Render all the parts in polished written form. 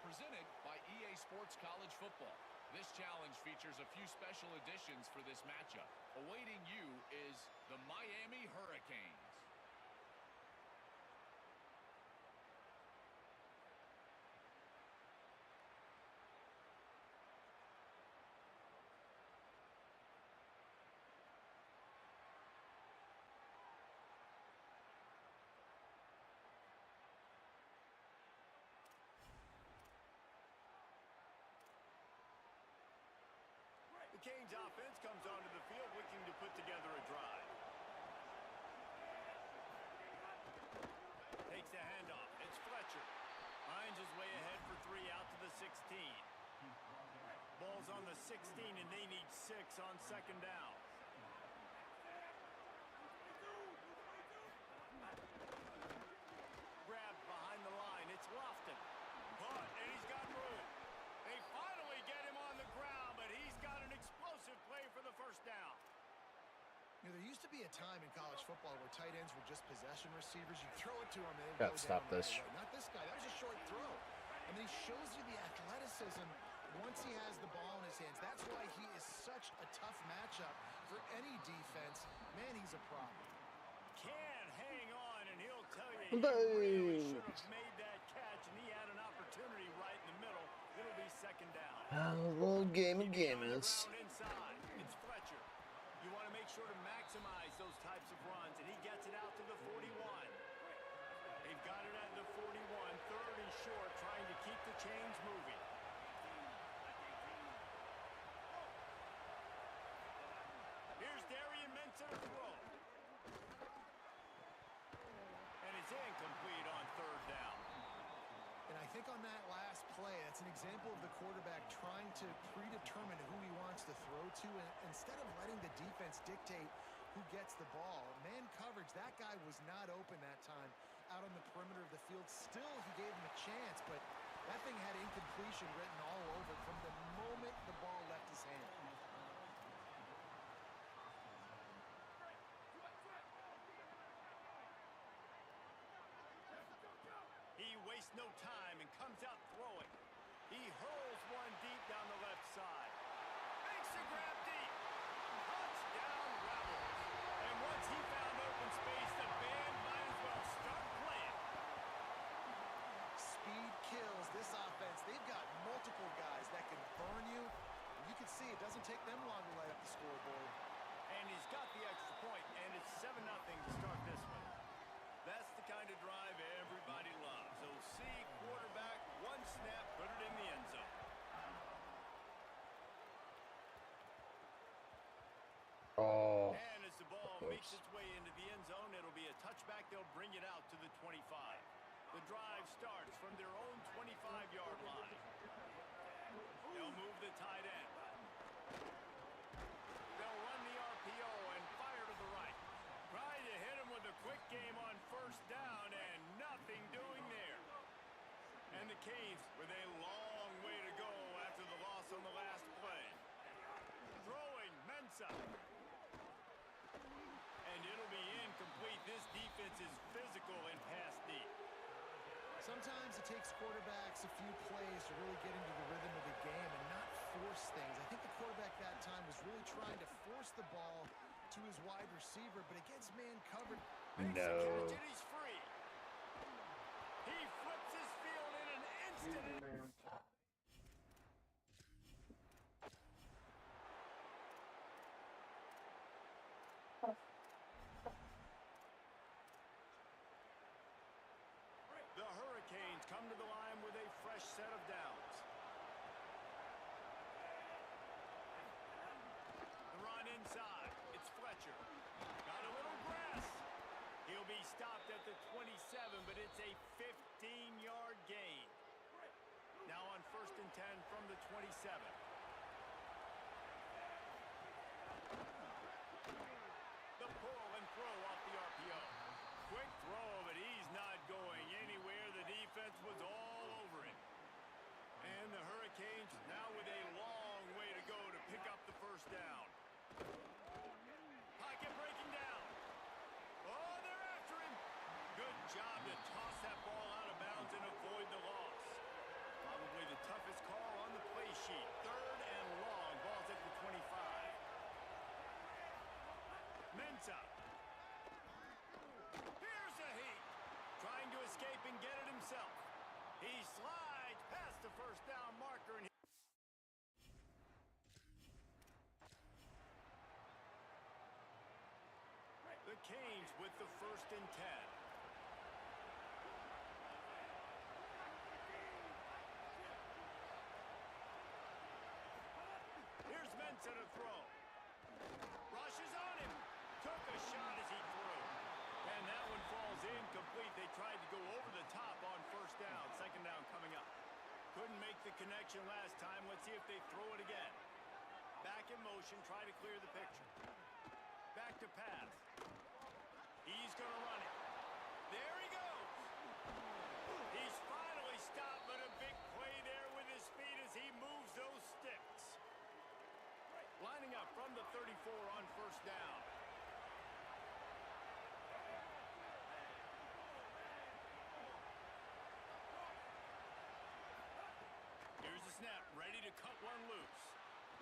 presented by EA Sports College Football. This challenge features a few special additions for this matchup. Awaiting you is the Miami Hurricanes. The Canes offense comes onto the field looking to put together a drive. Takes the handoff. It's Fletcher. Finds his way ahead for 3 out to the 16. Ball's on the 16, and they need 6 on second down. Grabbed behind the line. It's Lofton. Caught, and he's got room. They finally get him on the ground, but he's got an explosive play for the first down. You know, there used to be a time in college football where tight ends were just possession receivers. You throw it to him and Gotta stop this. Not this guy. That was a short throw. And then he shows you the athleticism once he has the ball in his hands. That's why he is such a tough matchup for any defense. Man, he's a problem. Can hang on, and he'll tell you he really should have made that catch, and he had an opportunity right in the middle. It'll be second down. A little game of gamers. Inside. It's Fletcher. You want to make sure to maximize those types of runs, and he gets it out to the 41. They've got it at the 41, third and short, trying to keep the chains moving. Here's Darian Mensah to throw. And it's incomplete on third down. And I think on that last play, that's an example of the quarterback trying to predetermine who he wants to throw to, and instead of letting the defense dictate who gets the ball. Man coverage, that guy was not open that time out on the perimeter of the field. Still, he gave him a chance, but that thing had incompletion written all over it from the moment the ball left his hand. He wastes no time and comes out throwing. He hurls one deep down the left side. Makes a grab deep. Touchdown Rebels. And once he found open space, the band might as well start playing. Speed kills this offense. They've got multiple guys that can burn you. You can see it doesn't take them long to light up the scoreboard. And he's got the extra point, and it's 7-0 to start this one. That's the kind of drive everybody loves. OC, quarterback, one snap, put it in the end zone. Oh. And as the ball makes its way into the end zone, it'll be a touchback. They'll bring it out to the 25. The drive starts from their own 25-yard line. They'll move the tight end. They'll run the RPO and fire to the right. Trying to hit him with a quick game on first down, and nothing doing there. And the Canes with a long way to go after the loss on the last play. Throwing Mensah. And it'll be incomplete. This defense is physical and pass deep. Sometimes it takes quarterbacks a few plays to really get into the rhythm of the game and not force things. I think the quarterback that time was really trying to force the ball to his wide receiver, but against man covered. No. And he's free. He flips his field in an instant. The Hurricanes come to the line with a fresh set of downs. The run inside. It's Fletcher. Got a little grass. He'll be stopped at the 27, but it's a 15-yard gain. Now on 1st and 10 from the 27. The pull and throw off the RPO. Quick throw, but he's not going anywhere. The defense was all over him. And the Hurricanes now with a long way to go to pick up the first down. Pocket breaking down. Oh, they're after him. Good job to toss that ball out of bounds and avoid the loss. Probably toughest call on the play sheet. 3rd and long. Ball's at the 25. Mensah. Here's a heat. Trying to escape and get it himself. He slides past the first down marker. And the Canes with the 1st and 10. Here's Mensah to throw. Rushes on him. Took a shot as he threw. And that one falls incomplete. They tried to go over the top on 1st down. 2nd down coming up. Couldn't make the connection last time. Let's see if they throw it again. Back in motion. Try to clear the picture. Back to pass. He's going to run it. There he goes. He's finally stopped, but a big play there with his speed as he moves those sticks. Lining up from the 34 on 1st down. Here's the snap, ready to cut one loose.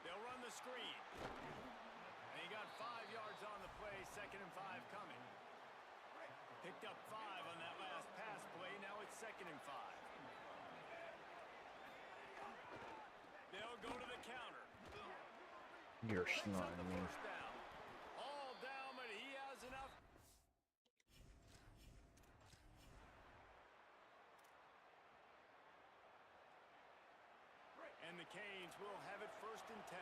They'll run the screen. And he got 5 yards on the play, 2nd and 5 coming. Picked up 5 on that last pass play. Now it's 2nd and 5. They'll go to the counter. You're Picks up snotting the me. 1st down. All down, but he has enough. And the Canes will have it 1st and 10.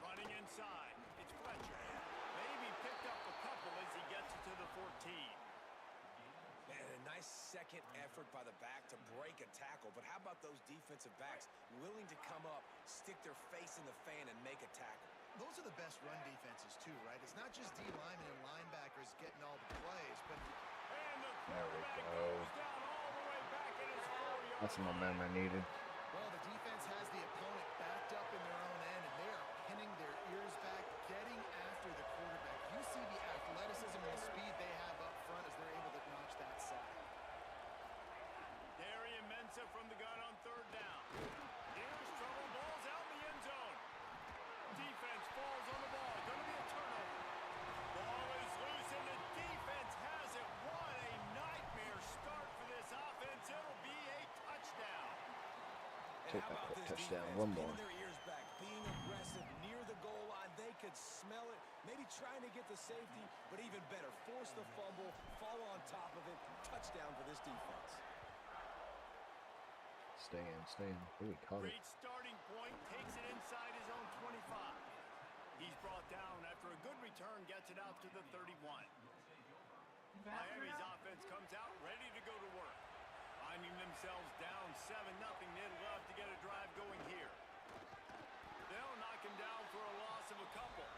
Running inside. It's Fletcher. Maybe picked up a couple as he gets it to the 14. Man, a nice second effort by the back to break a tackle. But how about those defensive backs willing to come up, stick their face in the fan, and make a tackle? Those are the best run defenses, too, right? It's not just D linemen and linebackers getting all the plays, but... And the There we quarterback go. goes down all the way back in his 4-yard That's the line. momentum I needed. Well, the defense has the opponent backed up in their own end, and they are pinning their ears back, getting after the quarterback. You see the athleticism and the speed they have up front as they're able to notch that sack. Darian Mensah from the gun on 3rd down. Here's trouble. Ball's out in the end zone. Defense falls on the ball. Going to be a turnover. Ball is loose, and the defense has it. What a nightmare start for this offense. It'll be a touchdown. And Take how that about quick this touchdown. defense? One more. Pinning their ears back, being aggressive near the goal line. They could smell it. Maybe trying to get the safety, but even better, force the fumble, fall on top of it. Touchdown for this defense. Stay in, stay in. Ooh, he caught it. Great starting point. Takes it inside his own 25. He's brought down after a good return. Gets it out to the 31. Miami's offense comes out ready to go to work. Finding themselves down 7-0. They'd love to get a drive going here. They'll knock him down for a loss of a couple.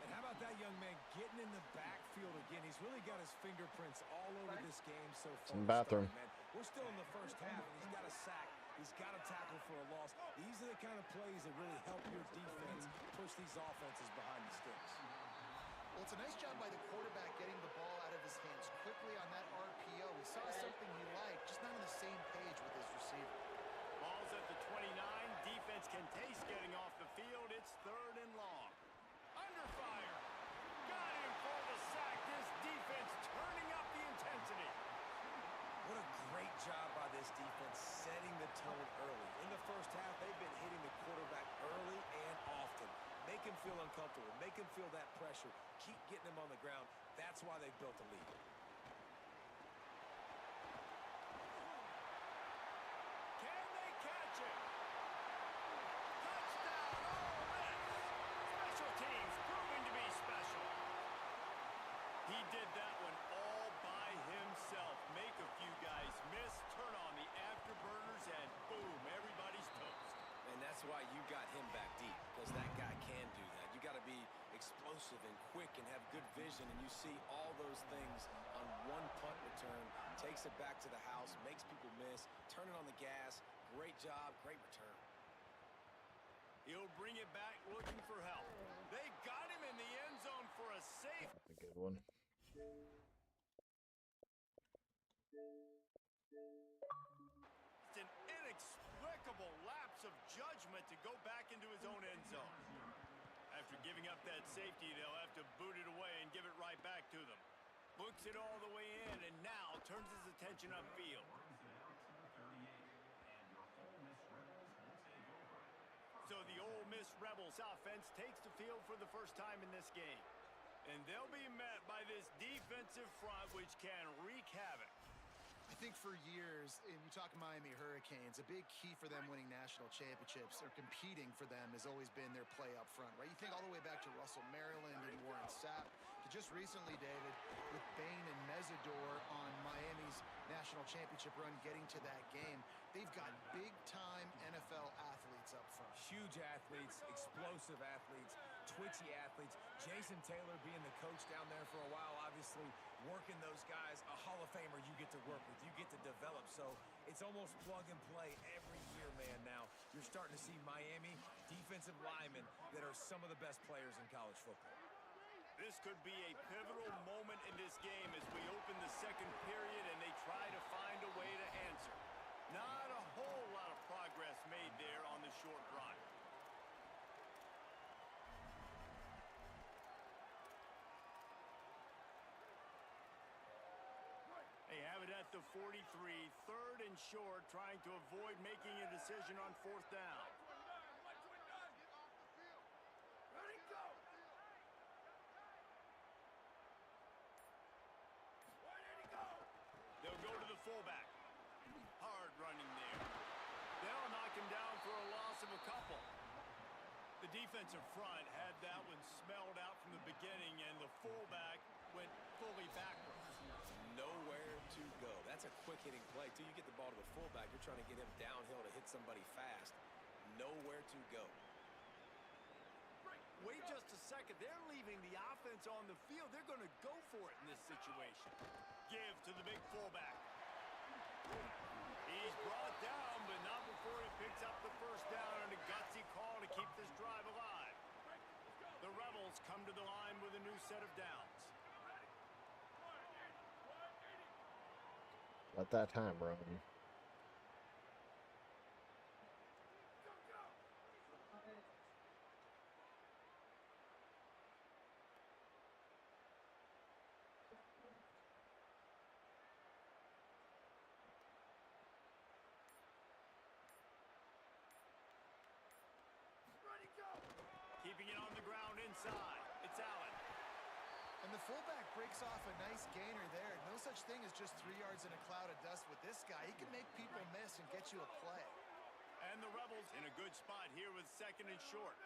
And how about that young man getting in the backfield again? He's really got his fingerprints all over this game so far. Some bathroom. Man. We're still in the 1st half, and he's got a sack. He's got a tackle for a loss. These are the kind of plays that really help your defense push these offenses behind the sticks. Well, it's a nice job by the quarterback getting the ball out of his hands quickly on that RPO. We saw something he liked, just not on the same page with his receiver. Ball's at the 29. Defense can taste getting off the field. It's 3rd and long. Under fire. Got him for the sack. This defense turning up the intensity. What a great job by this defense setting the tone early. In the 1st half, they've been hitting the quarterback early and often. Make him feel uncomfortable. Make him feel that pressure. Keep getting him on the ground. That's why they built a lead. Can they catch it? Touchdown, Ole Miss. Special teams proving to be special. He did that one all by himself. Make a few guys miss, turn on the afterburners, and boom, everybody's toast. And that's why you got him back deep, because that guy can do that. You got to be explosive and quick and have good vision, and you see all those things on one punt return. Takes it back to the house, makes people miss, turning on the gas. Great job, great return. He'll bring it back looking for help. They got him in the end zone for a safe. That's a good one. go back into his own end zone. After giving up that safety, they'll have to boot it away and give it right back to them. Books it all the way in and now turns his attention upfield. So the Ole Miss Rebels offense takes the field for the first time in this game. And they'll be met by this defensive front which can wreak havoc. I think for years, and you talk Miami Hurricanes, a big key for them winning national championships or competing for them has always been their play up front, right? You think all the way back to Russell Maryland and Warren Sapp, to just recently, David, with Bain and Mesidor on Miami's national championship run getting to that game. They've got big-time NFL athletes up front. Huge athletes, explosive athletes, twitchy athletes. Jason Taylor being the coach down there for a while, obviously working those guys, a Hall of Famer you get to work with, you get to develop. So it's almost plug and play every year, man. Now you're starting to see Miami defensive linemen that are some of the best players in college football. This could be a pivotal moment in this game as we open the second period and they try to find a way to answer. Not a whole lot of progress made there on the short run. They have it at the 43, third and short, trying to avoid making a decision on fourth down. They'll go to the fullback. Hard running there. They'll knock him down for a loss of a couple. The defensive front had that one smelled out from the beginning, and the fullback went fully backwards. Nowhere to go. That's a quick-hitting play. Till you get the ball to the fullback, you're trying to get him downhill to hit somebody fast. Nowhere to go. Wait just a second. They're leaving the offense on the field. They're going to go for it in this situation. Give to the big fullback. He's brought down, but not before he picks up the first down and a gutsy call to keep this drive alive. The Rebels come to the line with a new set of downs. At that time, Ron. Keeping it on the ground inside. It's Allen. And the fullback breaks off a nice gainer there. No such thing as just 3 yards in a cloud of dust with this guy. He can make people miss and get you a play. And the Rebels in a good spot here with second and short.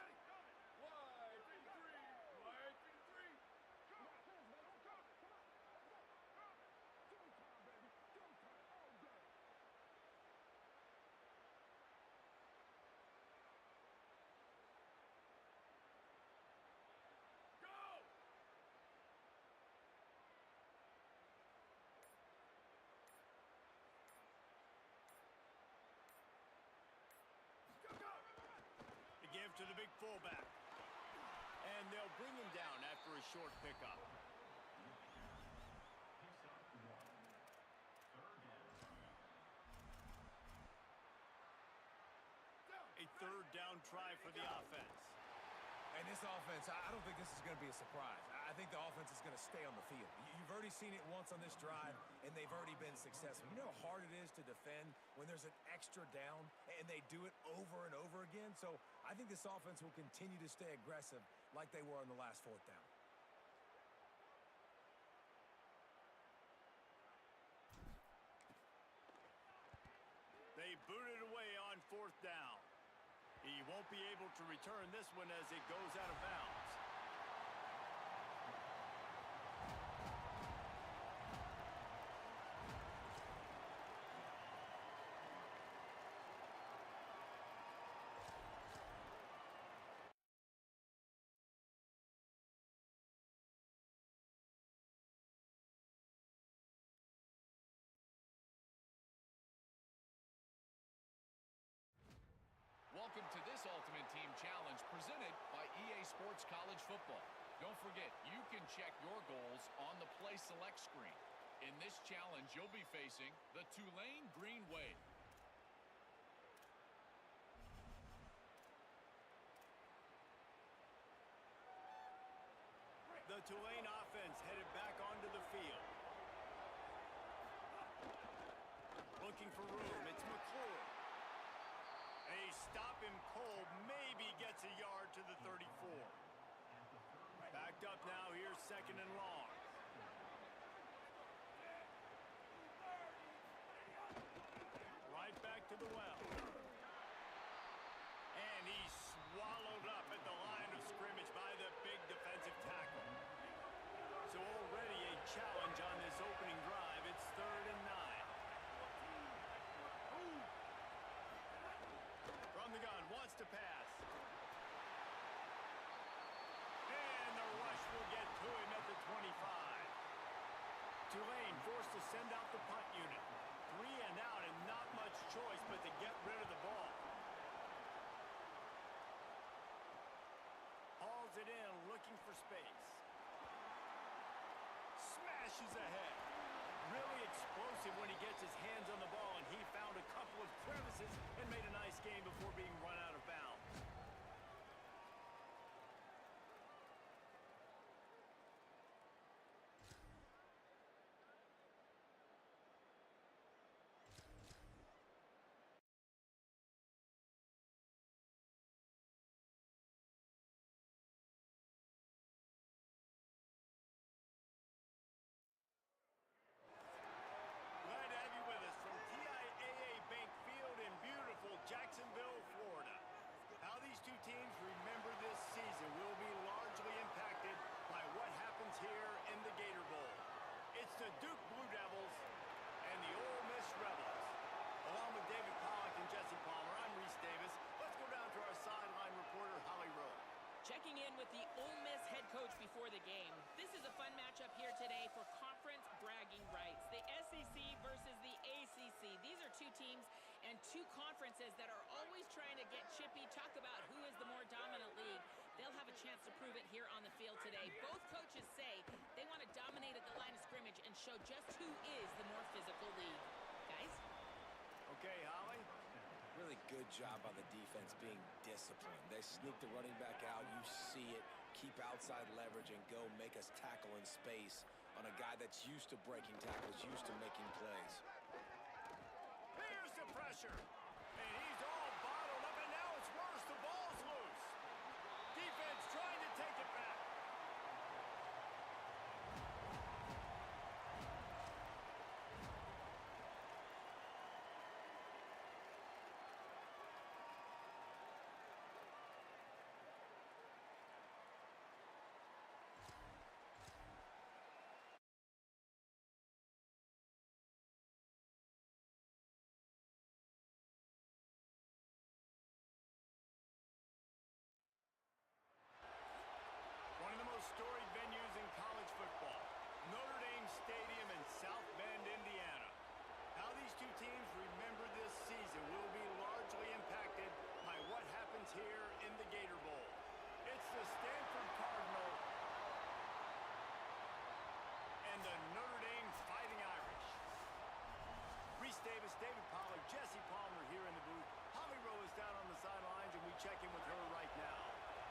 Give to the big fullback. And they'll bring him down after a short pickup. A third down try for the offense. And this offense, I don't think this is going to be a surprise. I think the offense is going to stay on the field. You've already seen it once on this drive, and they've already been successful. You know how hard it is to defend when there's an extra down, and they do it over and over again? So I think this offense will continue to stay aggressive like they were on the last fourth down. They boot it away on fourth down. He won't be able to return this one as it goes out of bounds. Welcome to this Ultimate Team Challenge presented by EA Sports College Football. Don't forget, you can check your goals on the Play Select screen. In this challenge, you'll be facing the Tulane Green Wave. Tulane offense headed back onto the field. Looking for room. It's McClure. They stop him cold. Maybe gets a yard to the 34. Backed up now. Here's 2nd and long. Right back to the well. And he's swallowed up at the line of scrimmage by the big defensive tackle. So already a challenge on this opening drive. It's 3rd and 9. From the gun, wants to pass. And the rush will get to him at the 25. Tulane forced to send out the punt unit. 3 and out and not much choice but to get rid of the ball. Hauls it in, looking for space. Smashes ahead. Really explosive when he gets his hands on the ball, and he found a couple of crevices and made a nice game before being run out of bounds. Glad to have you with us from TIAA Bank Field in beautiful Jacksonville, Florida. How these two teams remember this season will be largely impacted by what happens here in the Gator Bowl. It's the Duke Blue Devils and the Ole Miss Rebels. Along with David Pollack and Jesse Palmer, I'm Reese Davis. Let's go down to our sideline reporter, Holly Rowe. Checking in with the Ole Miss head coach before the game. This is a fun matchup here today for conference bragging rights. The SEC versus the ACC. These are two teams and two conferences that are always trying to get chippy, talk about who is the more dominant league. They'll have a chance to prove it here on the field today. Both coaches say they want to dominate at the line of scrimmage and show just who is the more physical league. Guys? Okay, Holly? Really good job by the defense being disciplined. They sneak the running back out. You see it. Keep outside leverage and go make us tackle in space on a guy that's used to breaking tackles, used to making plays. Here's the pressure. And he's all bottled up, and now it's worse. The ball's loose. Defense trying to take it back. One of the most storied venues in college football, Notre Dame Stadium in South Bend, Indiana. How these two teams remember this season will be largely impacted by what happens here in the Gator Bowl. It's the Stanford Cardinal and the Notre Dame Fighting Irish. Reese Davis, David Pollack, Jesse Palmer here in the booth. Holly Rowe is down on the sidelines, and we check in with her right now.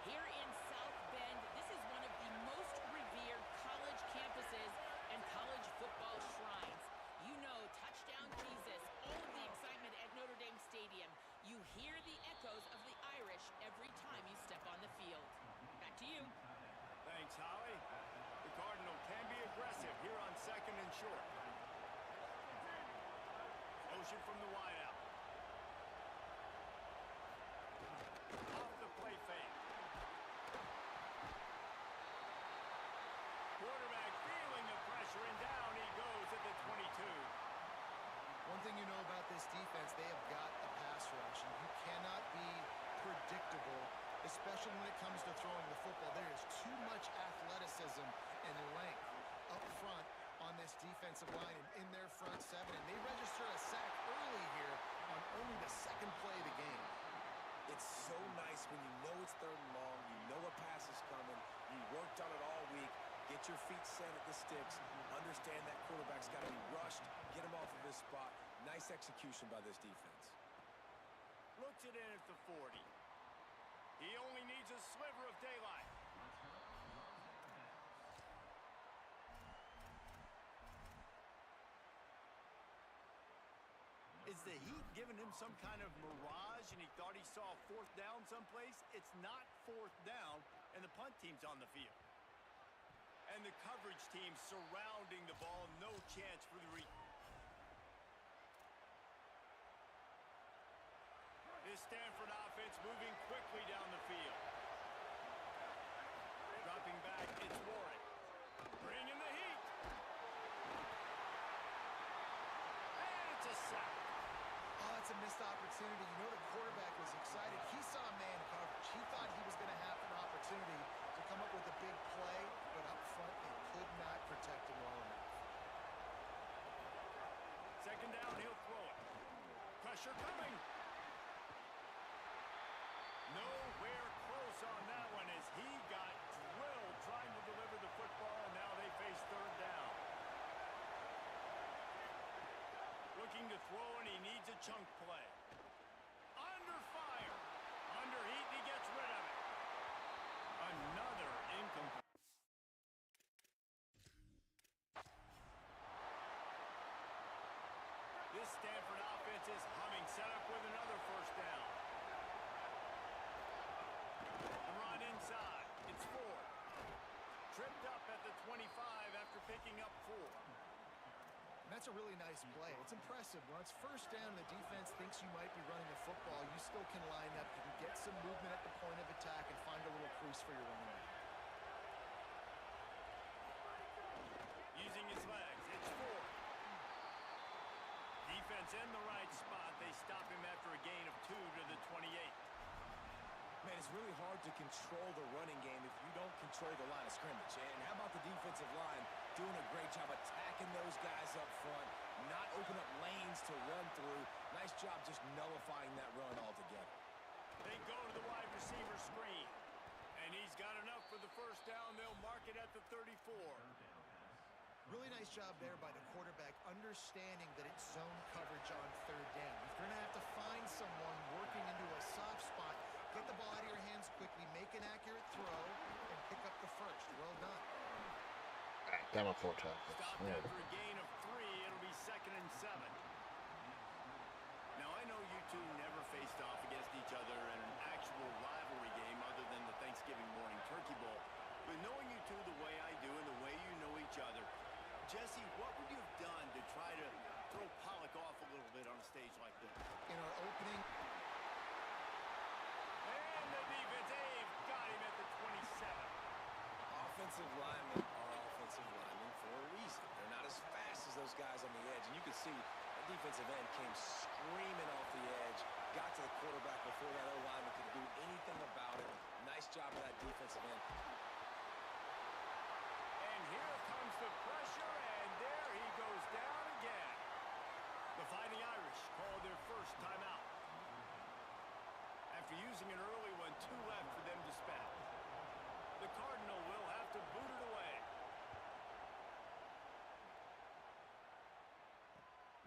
Here in South Bend, this is one of the most revered college campuses and college football shrines. You know, touchdown Jesus, all of the excitement at Notre Dame Stadium. You hear the echoes of the Irish every time you step on the field. Back to you. Thanks, Holly. The Cardinal can be aggressive here on 2nd and short. Motion from the wideout. Off the play fake. Quarterback feeling the pressure, and down he goes at the 22. One thing you know about this defense, they have got a pass rush, and you cannot be predictable, especially when it comes to throwing the football. There is too much athleticism and length up front on this defensive line and in their front seven, and they register a sack early here on only the 2nd play of the game. It's so nice when you know it's 3rd and long, you know a pass is coming, you worked on it all week, get your feet set at the sticks, understand that quarterback's got to be rushed, get him off of his spot. Nice execution by this defense. Looks it in at the 40. He only needs a sliver of daylight. Heat giving him some kind of mirage, and he thought he saw fourth down someplace. It's not fourth down, and the punt team's on the field. And the coverage team surrounding the ball. No chance for the This Stanford offense moving quickly down the field. Dropping back, it's Warren. Bringing the heat. And it's a sack. Oh, that's a missed opportunity. You know the quarterback was excited. He saw man coverage. He thought he was going to have an opportunity to come up with a big play, but up front they could not protect him well enough. Second down, he'll throw it. Pressure coming. Nowhere close on that one as he got drilled trying to deliver the football, and now they face third down. Looking to throw, and he needs a chunk play. Under fire. Under heat, and he gets rid of it. Another incomplete. This Stanford offense is humming. Set up with another first down. And run inside. It's Ford. Tripped up at the 25 after picking up 4. And that's a really nice play. It's impressive. When it's first down and the defense thinks you might be running the football, you still can line up. You can get some movement at the point of attack and find a little crease for your running back. Using his legs, it's Ford. Defense in the right spot. They stop him after a gain of 2 to the 28. Man, it's really hard to control the running game if you don't control the line of scrimmage. And how about the defensive line doing a great job attacking those guys up front, not open up lanes to run through. Nice job just nullifying that run altogether. They go to the wide receiver screen. And he's got enough for the first down. They'll mark it at the 34. Really nice job there by the quarterback, understanding that it's zone coverage on third down. If you're going to have to find someone working into a soft spot, get the ball out of your hands quickly, make an accurate throw, and pick up the first. Well done. Down on 4 tackles. Stopped after a gain of 3. It'll be 2nd and 7. Now, I know you two never faced off against each other in an actual rivalry game other than the Thanksgiving morning Turkey Bowl. But knowing you two the way I do and the way you know each other, Jesse, what would you have done to try to throw Pollock off a little bit on a stage like this? In our opening... And the defense, Dave, got him at the 27. Offensive linemen are offensive linemen for a reason. They're not as fast as those guys on the edge. And you can see that defensive end came screaming off the edge, got to the quarterback before that O-lineman could do anything about it. Nice job of that defensive end. And here comes the pressure, and there he goes down again. The Fighting Irish call their first timeout. After using an early one, 2 left for them to spend. The Cardinal will have to boot it away.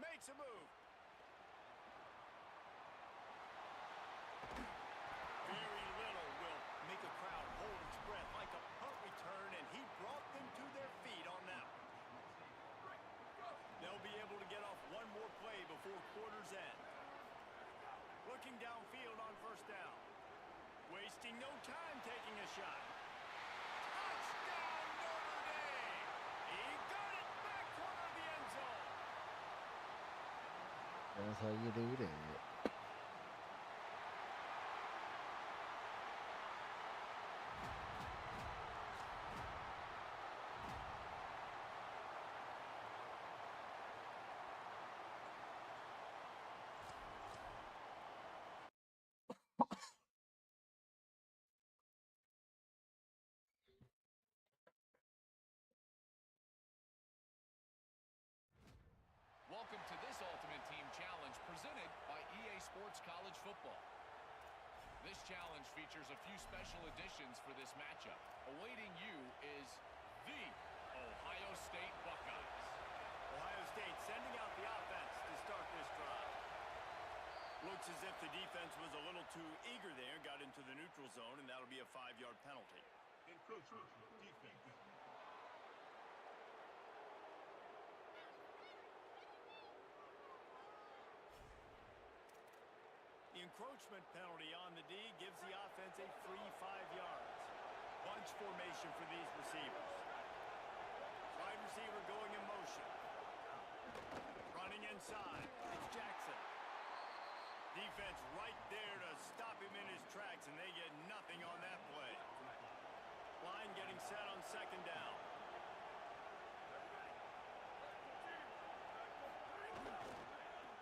Makes a move. Very little will make a crowd hold its breath like a punt return, and he brought them to their feet on that one. They'll be able to get off one more play before quarter's end. Looking downfield on first down. Wasting no time taking a shot. Touchdown, Notre Dame! He got it back corner of the end zone. That's how you do it. Welcome to this Ultimate Team Challenge presented by EA Sports College Football. This challenge features a few special additions for this matchup. Awaiting you is the Ohio State Buckeyes. Ohio State sending out the offense to start this drive. Looks as if the defense was a little too eager there, got into the neutral zone, and that'll be a 5-yard penalty. Defense. The encroachment penalty on the D gives the offense a free 5 yards. Bunch formation for these receivers. Wide receiver going in motion. Running inside. It's Jackson. Defense right there to stop him in his tracks, and they get nothing on that play. Line getting set on second down.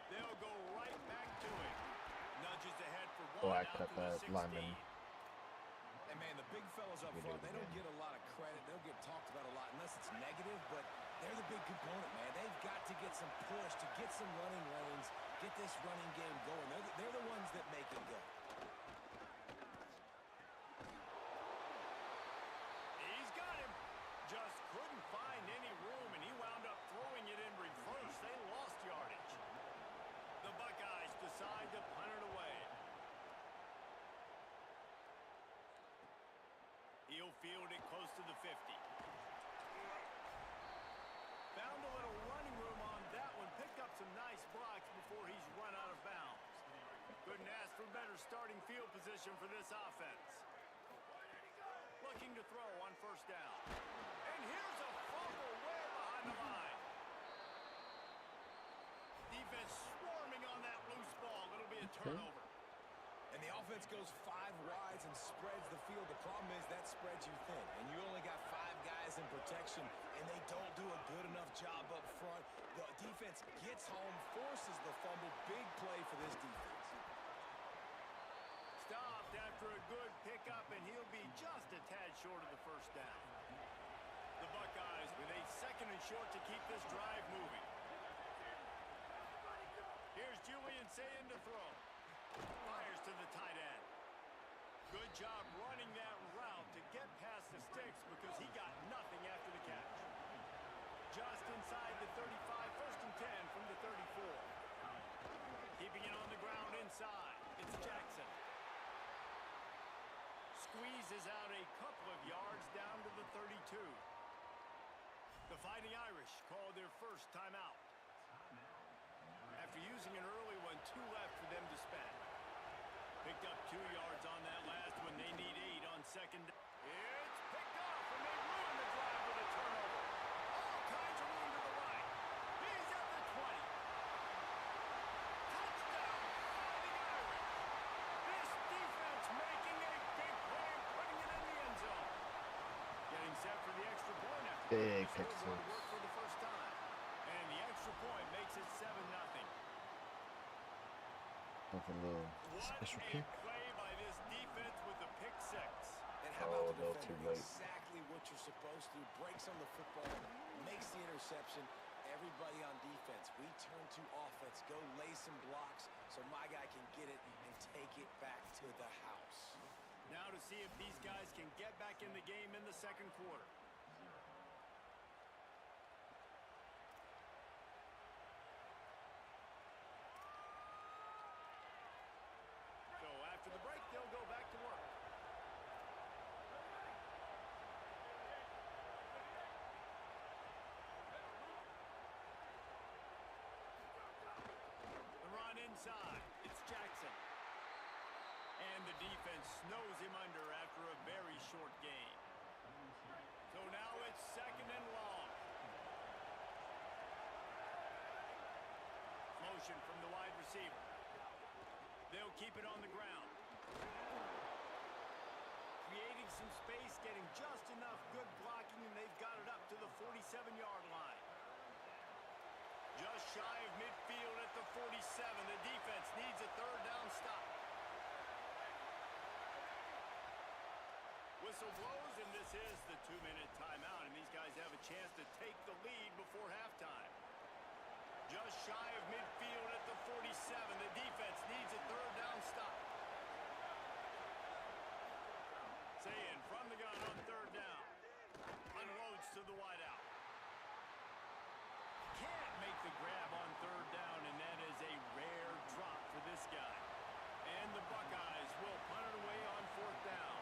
They'll go right back to it. Nudges ahead for one I out cut to the that 16. lineman. And, man, the big fellas up We front, did they don't again. get a lot of credit. They don't get talked about a lot unless it's negative, but they're the big component, man. They've got to get some push, to get some running lanes, get this running game going. They're the ones that make it go. He's got him. Just couldn't find any room, and he wound up throwing it in reverse. They lost yardage. The Buckeyes decide to punt it away. He'll field it close to the 50. Found a little running room on that one. Picked up some nice blocks before he's run out of bounds. Couldn't ask for better starting field position for this offense. Looking to throw on first down. And here's a fumble way behind the line. Defense swarming on that loose ball. It'll be a turnover. And the offense goes 5 wides and spreads the field. The problem is that spreads you thin, and you only got 5 guys in protection, and they don't do a good enough job up front. The defense gets home, forces the fumble. Big play for this defense. Stopped after a good pickup, and he'll be just a tad short of the first down. The Buckeyes with a second and short to keep this drive moving. Here's Julian Sayin to throw. Fires to the tight end. Good job running that route to get past the sticks because he got nothing after the catch. Just inside the 35, first and 10 from the 34. Keeping it on the ground inside. It's Jackson. Squeezes out a couple of yards down to the 32. The Fighting Irish call their first timeout. After using an early one, 2 left for them to spend. Picked up 2 yards on that last one. They need 8 on second. It's picked off, and they ruin the drive with a turnover. All kinds of room to the right. He's at the 20. Touchdown, Fighting Irish. This defense making a big play and putting it in the end zone. Getting set for the extra point after Big the pick scoreboard six. work for the first time. And the extra point makes it 7-0. With a little special What a kick. play by this defense with the pick 6. And how Oh, about a the little defender? too late. Exactly what you're supposed to do. Breaks on the football, makes the interception. Everybody on defense, we turn to offense. Go lay some blocks so my guy can get it and take it back to the house. Now to see if these guys can get back in the game in the second quarter. So after the break, they'll go back to work. The run inside. It's Jackson. And the defense snows him under after a very short gain. So now it's second and long. Motion from the wide receiver. They'll keep it on the ground. Creating some space, getting just enough good blocking, and they've got it up to the 47-yard line. Just shy of midfield at the 47. The defense needs a third down stop. Whistle blows, and this is the 2-minute timeout, and these guys have a chance to take the lead before halftime. Just shy of midfield at the 47. The defense needs a third down stop. Sayin from the gun on third down. Unloads to the wideout. Can't make the grab on third down, and that is a rare drop for this guy. And the Buckeyes will punt it away on fourth down.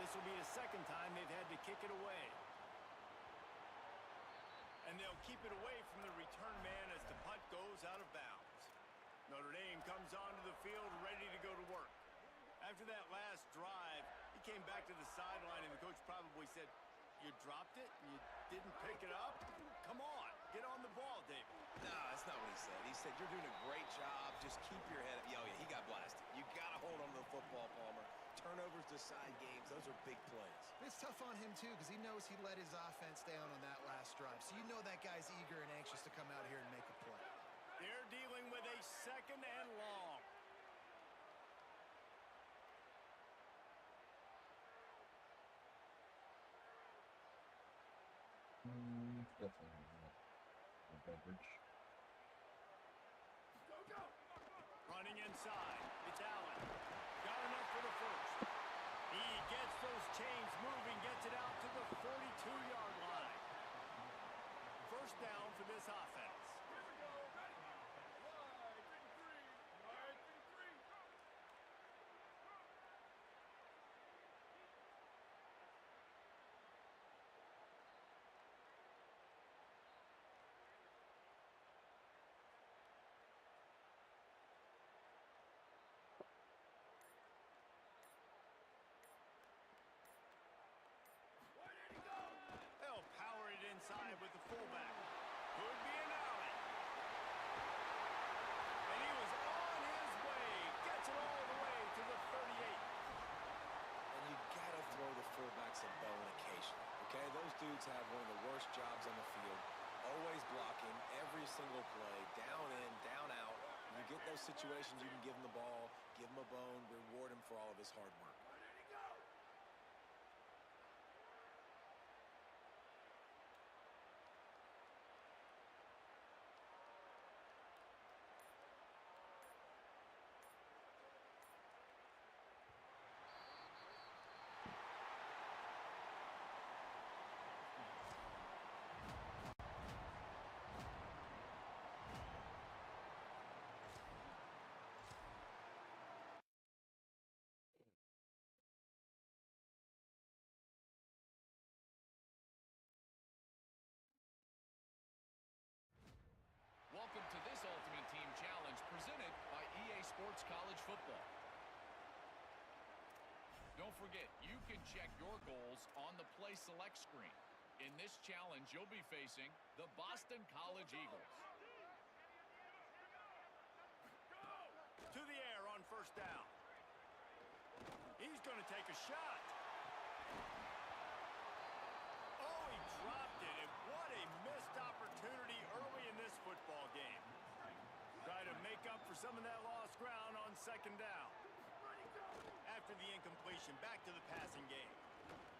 This will be the second time they've had to kick it away. And they'll keep it away from the return man as the punt goes out of bounds. Notre Dame comes onto the field ready to go to work. After that last drive, he came back to the sideline, and the coach probably said, "You dropped it? You didn't pick it up? Come on, get on the ball, David." No, that's not what he said. He said, "You're doing a great job. Just keep your head up." Oh, yeah, he got blasted. You got to hold on to the football, Palmer. Turnovers decide games. Those are big plays. It's tough on him, too, because he knows he let his offense down on that last drive. So you know that guy's eager and anxious to come out here and make a play. They're dealing with a 2nd and long. Definitely not a beverage. Running inside. It's Allen. Got enough for the first. He gets those chains moving, gets it out to the 42-yard line. First down for this offense. They'll power it inside with the fullback. Could be an Allen. And he was on his way. Gets it all the way to the 38. And you got to throw the fullbacks a bone occasionally, okay? Those dudes have one of the worst jobs on the field, always blocking every single play, down in, down out. When you get those situations, you can give him the ball, give him a bone, reward him for all of his hard work. Welcome to this Ultimate Team Challenge presented by EA Sports College Football. Don't forget, you can check your goals on the Play Select screen. In this challenge, you'll be facing the Boston College Eagles. To the air on first down. He's going to take a shot. Oh, he dropped it. And what a missed opportunity early in this football game. Try to make up for some of that lost ground on second down. After the incompletion, back to the passing game.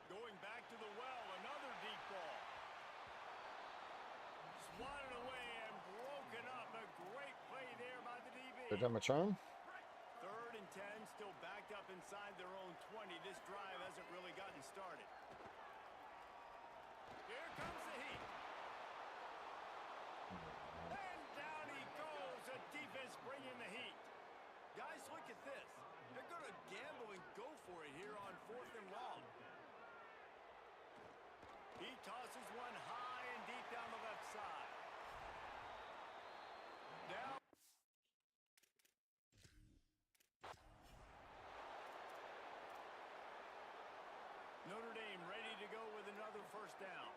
Going back to the well, another deep ball. Swatted away and broken up. A great play there by the DB. Is that my charm? 3rd and 10, still backed up inside their own 20. This drive hasn't really gotten started. Here comes the heat. And down he goes. The defense bringing the heat. Guys, look at this. They're going to gamble and go for it here on 4th and long. He tosses one high and deep down the left side. Down. Notre Dame ready to go with another first down.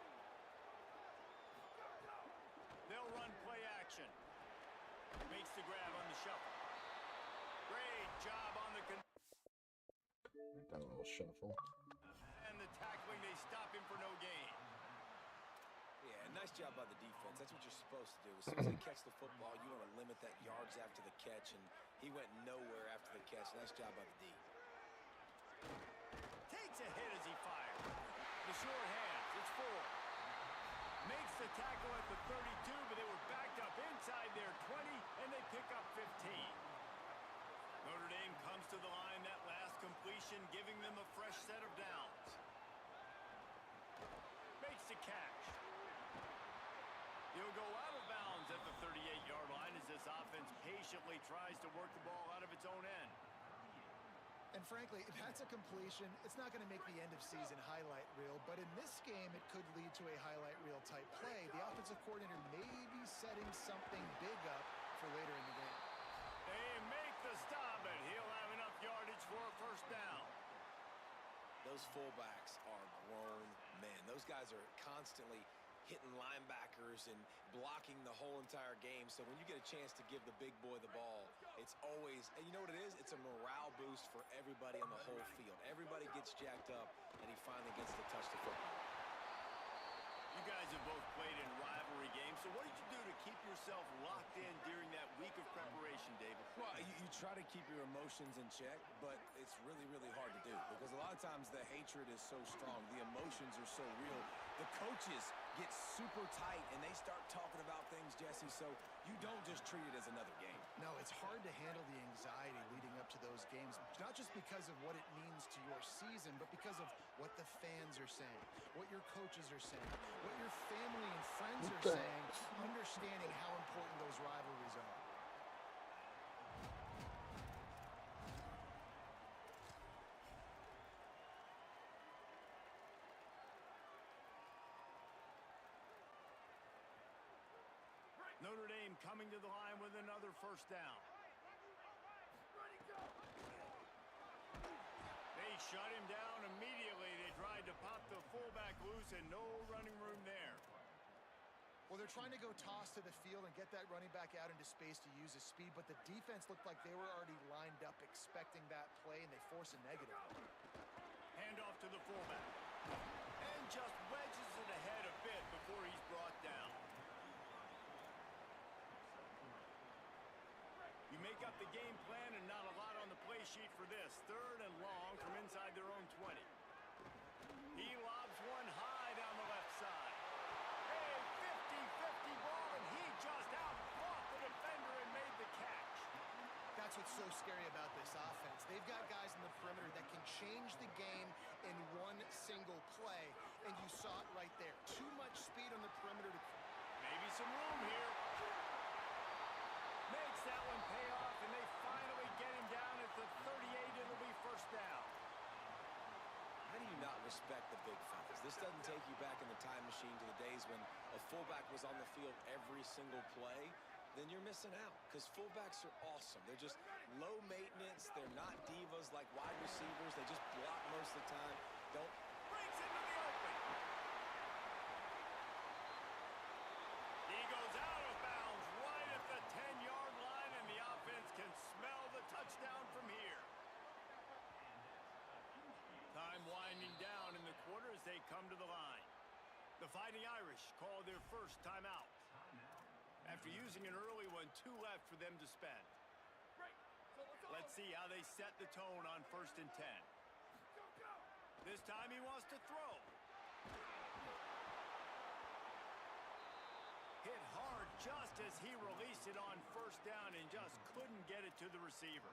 They'll run play action. Makes the grab on the shuffle. Great job on the Got a little shuffle. and the tackling. They stop him for no gain. Yeah, nice job by the defense. That's what you're supposed to do. As soon as they catch the football, you want to limit that yards after the catch, and he went nowhere after the catch. Nice job by the D. Takes a hit as he fires. The short hands. It's 4. Makes the tackle at the 32, but they were backed up inside their 20, and they pick up 15. Notre Dame comes to the line. That last completion giving them a fresh set of downs. Makes the catch. He'll go out of bounds at the 38-yard line as this offense patiently tries to work the ball out of its own end. And frankly, if that's a completion, it's not going to make the end-of-season highlight reel. But in this game, it could lead to a highlight reel type play. The offensive coordinator may be setting something big up for later in the game. They make the stop, and he'll have enough yardage for a first down. Those fullbacks are grown men. Those guys are constantly hitting linebackers and blocking the whole entire game. So when you get a chance to give the big boy the ball, it's always, and you know what it is? It's a morale boost for everybody on the whole field. Everybody gets jacked up, and he finally gets to touch the football. You guys have both played in rivalry games, so what did you do to keep yourself locked in during that week of preparation, David? Well, you try to keep your emotions in check, but it's really, really hard to do because a lot of times the hatred is so strong. The emotions are so real. The coaches get super tight, and they start talking about things, Jesse, so you don't just treat it as another game. No, it's hard to handle the anxiety leading up to those games, not just because of what it means to your season, but because of what the fans are saying, what your coaches are saying, what your family and friends are saying, understanding how important those rivalries are. Notre Dame coming to the line with another first down. They shut him down immediately. They tried to pop the fullback loose, and no running room there. Well, they're trying to go toss to the field and get that running back out into space to use his speed, but the defense looked like they were already lined up expecting that play, and they force a negative. Hand off to the fullback. And just wedges it ahead a bit before he's brought down. You make up the game plan and not a lot on the play sheet for this. 3rd and long from inside their own 20. He lobs one high down the left side. A 50-50 ball, and he just out-fought the defender and made the catch. That's what's so scary about this offense. They've got guys in the perimeter that can change the game in one single play, and you saw it right there. Too much speed on the perimeter. Maybe some room here. Makes that one pay off, and they finally get him down at the 38. It'll be first down. How do you not respect the big fellas? This doesn't take you back in the time machine to the days when a fullback was on the field every single play. Then you're missing out because fullbacks are awesome. They're just low maintenance. They're not divas like wide receivers. They just block most of the time. Don't Breaks into the open. He goes out of bounds right at the 10-yard line, and the offense can smell the touchdown from here. Time winding down in the quarter as they come to the line. The Fighting Irish call their first timeout. After using an early one, 2 left for them to spend. Let's see how they set the tone on 1st and 10. This time he wants to throw. Hit hard just as he released it on 1st down and just couldn't get it to the receiver.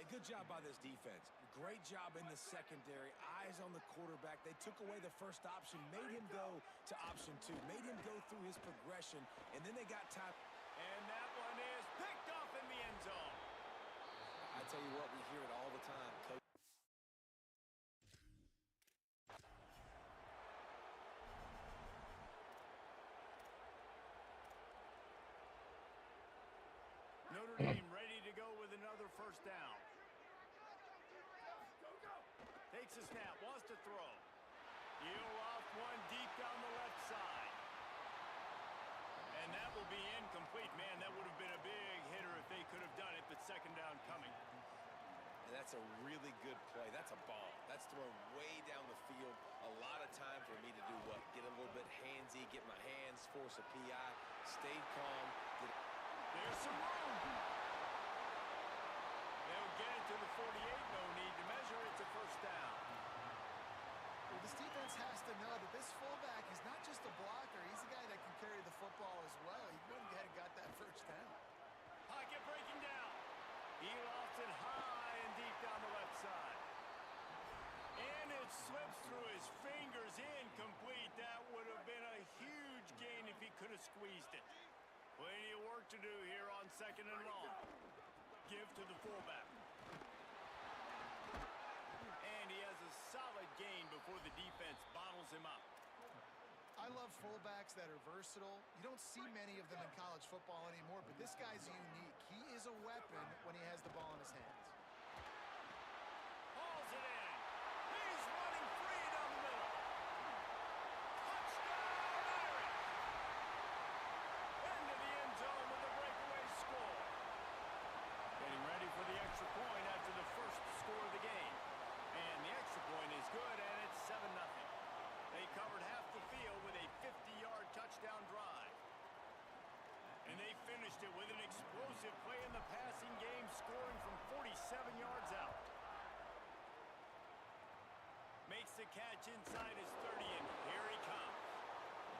A good job by this defense. Great job in the secondary. Eyes on the quarterback. They took away the first option, made him go to option 2, made him go through his progression, and then they got time. And that one is picked off in the end zone. I tell you what, we hear it all the time. Coach. Notre Dame ready to go with another first down. Takes a snap, wants to throw. He'll off one deep down the left side. And that will be incomplete. Man, that would have been a big hitter if they could have done it, but 2nd down coming. And that's a really good play. That's a ball. That's thrown way down the field. A lot of time for me to do what? Get a little bit handsy, get my hands, force a PI, stay calm. There's some room. They'll get it to the 48. No need to measure. It's a first down. Well, this defense has to know that this fullback is not just a blocker. He's a guy that can carry the football as well. He went ahead and got that first down. Pocket breaking down. He lofts it high and deep down the left side. And it slips through his fingers, incomplete. That would have been a huge gain if he could have squeezed it. Plenty of work to do here on 2nd and long. Give to the fullback. And he has a solid gain before the defense bottles him up. I love love fullbacks that are versatile. You don't see many of them in college football anymore, but this guy's unique. He is a weapon when he has the ball in his hands. Hauls it in. He's running free down the middle. Touchdown, Irish. Into the end zone with a breakaway score. Getting ready for the extra point after the first score of the game. And the extra point is good, and it's 7-0. They covered half the field with a 50-yard touchdown drive. And they finished it with an explosive play in the passing game, scoring from 47 yards out. Makes the catch inside his 30, and here he comes.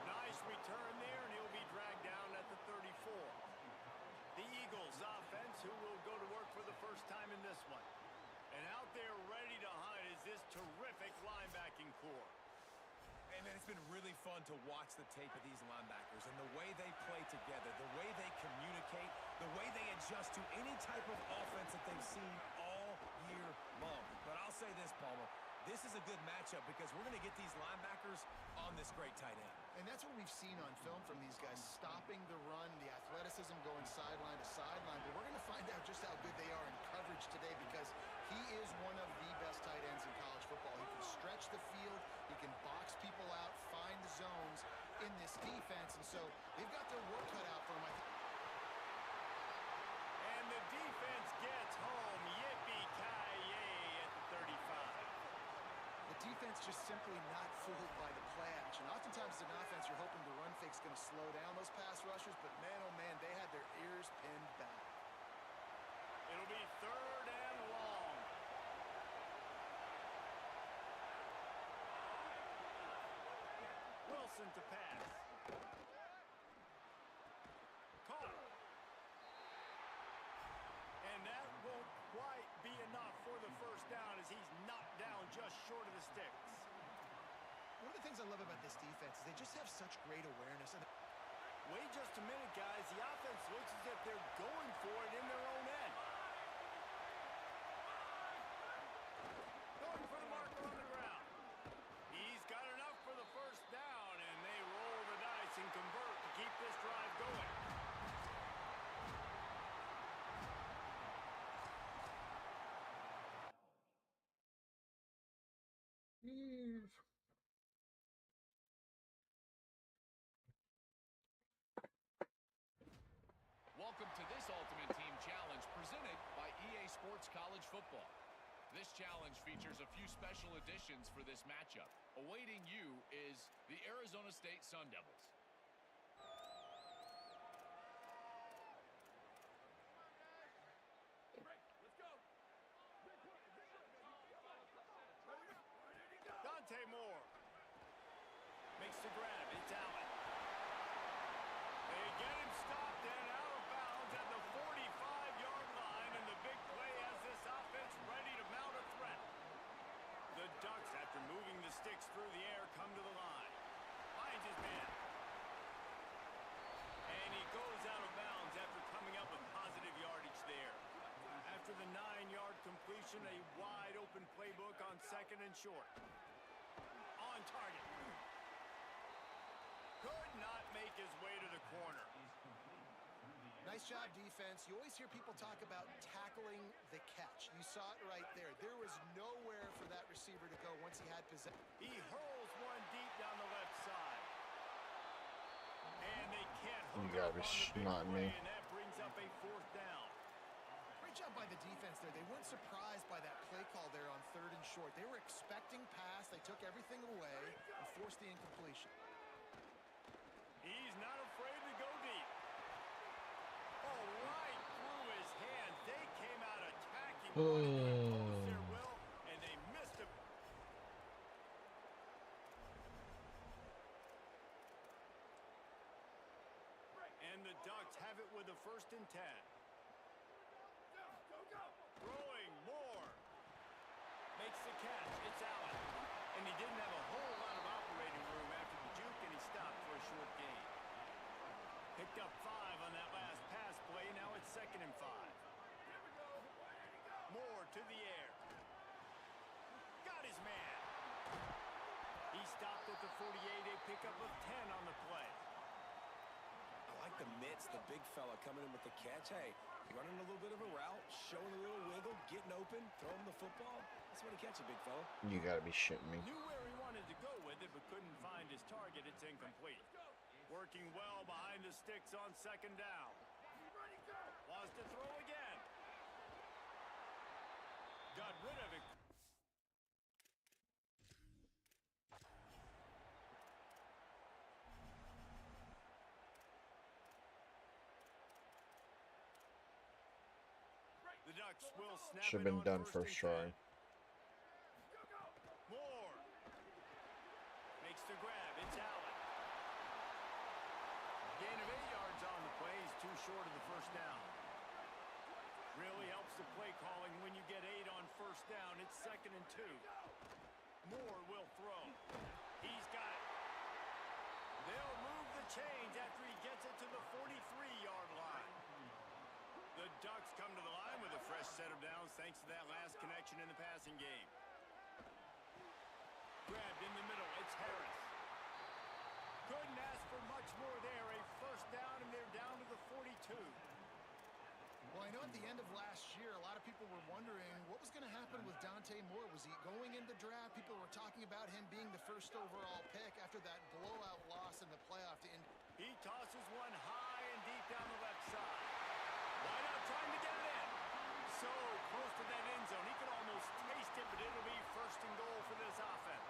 Nice return there, and he'll be dragged down at the 34. The Eagles offense, who will go to work for the first time in this one. And out there ready to hunt is this terrific linebacking core. And man, it's been really fun to watch the tape of these linebackers and the way they play together, the way they communicate, the way they adjust to any type of offense that they've seen all year long. But I'll say this, Palmer, this is a good matchup because we're going to get these linebackers on this great tight end. And that's what we've seen on film from these guys, stopping the run, the athleticism going sideline to sideline. But we're going to find out just how good they are in coverage today because he is one of the best tight ends in college football. He can stretch the field, he can box people out, find the zones in this defense. And so they've got their work cut out for him. And the defense gets home. Yippee-ki-yay at the 35. The defense just simply not fooled by the play action. Oftentimes as an offense, you're hoping the run fake's going to slow down those pass rushers, but man, oh man, they had their ears pinned back. It'll be 3rd and long. Wilson to pass. Caught. And that won't quite be enough for the first down as he's knocked down just short of the sticks. One of the things I love about this defense is they just have such great awareness. And Wait just a minute, guys. The offense looks as if they're going for it in their own end. Going for the marker on the ground. He's got enough for the first down, and they roll the dice and convert to keep this drive going. Welcome to this Ultimate Team Challenge presented by EA Sports College Football. This challenge features a few special additions for this matchup. Awaiting you is the Arizona State Sun Devils. Dante Moore makes the grab. It's Allen. They get him stopped and out of bounds at the 45-yard line, and the big play has this offense ready to mount a threat. The Ducks, after moving the sticks through the air, come to the line. Finds his man. And he goes out of bounds after coming up with positive yardage there. After the 9-yard completion, a wide-open playbook on 2nd and short. On target. Could not make his way to the corner. nice job defense. You always hear people talk about tackling the catch. You saw it right there. There was nowhere for that receiver to go once he had possession. He hurls one deep down the left side. And they can't hook You up gotta on the big snot play, me. and that brings up a 4th down. Great job by the defense there. They weren't surprised by that play call there on 3rd and short. They were expecting pass. They took everything away and forced the incompletion. He's not afraid to go deep. Oh, right through his hands. They came out attacking. There, Will, and they missed him. And the Ducks have it with a 1st and 10. Throwing more. Makes the catch. It's Allen. And he didn't have a whole lot of operating room after the juke, and he stopped for a short gain. Picked up 5 on that last pass play. Now it's 2nd and 5. Moore to the air. Got his man. He stopped at the 48, a pickup of 10 on the mitts, the big fella coming in with the catch. Hey, running a little bit of a route, showing a little wiggle, getting open, throwing the football. That's when he catch it, big fella. You gotta be shitting me. Knew where he wanted to go with it, but couldn't find his target. It's incomplete. Working well behind the sticks on second down. Wants to throw again. Got rid of it. The Ducks will snap Should have it been on done first first and 10. try. Moore makes the grab. It's Allen. Gain of 8 yards on the play. He's too short of the first down. Really helps the play calling when you get 8 on first down. It's 2nd and 2. Moore will throw. He's got it. They'll move the chains after he gets it to the 43-yard line. The Ducks come to the line with a fresh set of downs thanks to that last connection in the passing game. Grabbed in the middle. It's Harris. Couldn't ask for much more there. A first down, and they're down to the 42. Well, I know at the end of last year, a lot of people were wondering what was going to happen with Dante Moore. Was he going in the draft? People were talking about him being the first overall pick after that blowout loss in the playoff to Indy. He tosses one high and deep down the left side. Why not trying to get it in? So close to that end zone. He could almost taste it, but it'll be first and goal for this offense.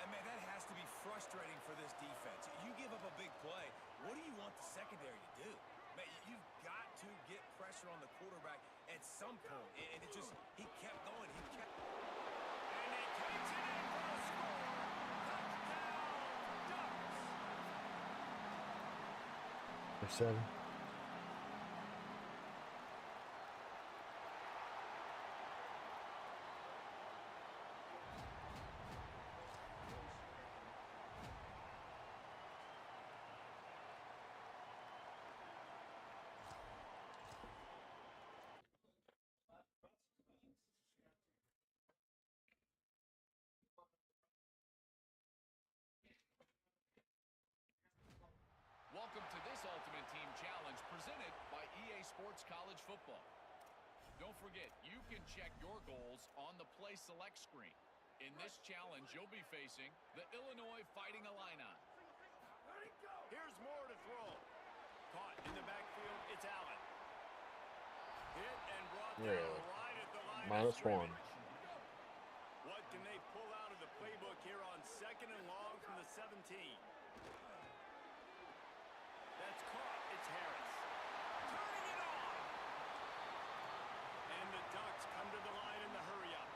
And, man, that has to be frustrating for this defense. You give up a big play. What do you want the secondary to do? Man, you've got to get pressure on the quarterback at some point. And it just, he kept going. He kept. And he takes it in for a score. Touchdown, Ducks. For 7. Welcome to this Ultimate Team Challenge presented by EA Sports College Football. Don't forget, you can check your goals on the Play Select screen. In this challenge, you'll be facing the Illinois Fighting Illini. Here's Moore to throw. Caught in the backfield, it's Allen. Hit and brought down right at the line. -1. What can they pull out of the playbook here on 2nd and long from the 17? That's caught. It's Harris. Turning it on. And the Ducks come to the line in the hurry-up.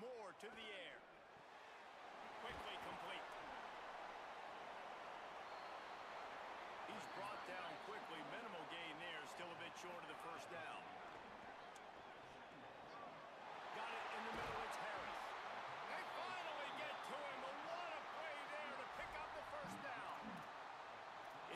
Moore to the air. Quickly complete. He's brought down quickly. Minimal gain there. Still a bit short of the first down. Got it in the middle. It's Harris. They finally get to him. But what a play there to pick up the first down.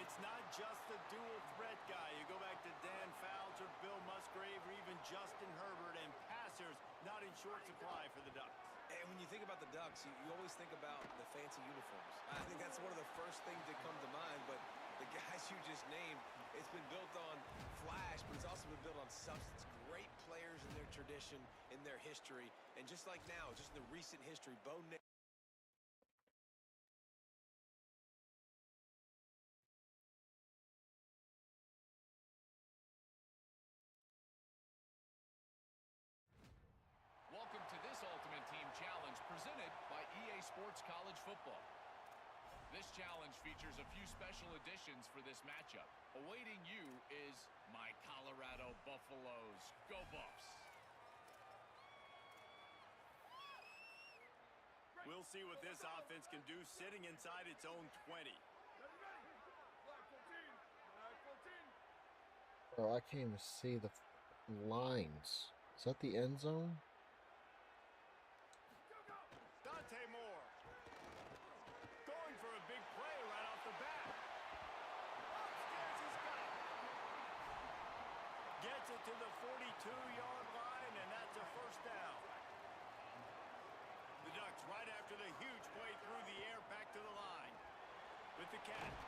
It's not just the dual threat guy. You go back to Dan Fouts or Bill Musgrave or even Justin Herbert, and passers not in short supply for the Ducks. And when you think about the Ducks, you always think about the fancy uniforms. I think that's one of the first things that come to mind, but the guys you just named, it's been built on flash, but it's also been built on substance. Great players in their tradition, in their history, and just like now, just in the recent history, Bo Nix. Welcome to this Ultimate Team Challenge presented by EA Sports College Football. This challenge features a few special additions for this matchup. Awaiting you is my Colorado Buffaloes. Go Buffs! We'll see what this offense can do sitting inside its own 20. Oh, I can't even see the lines. Is that the end zone? Dante Moore. Going for a big play right off the bat. Upstairs he's got it. Gets it to the 42-yard line, and that's a first down. The Ducks right the catch.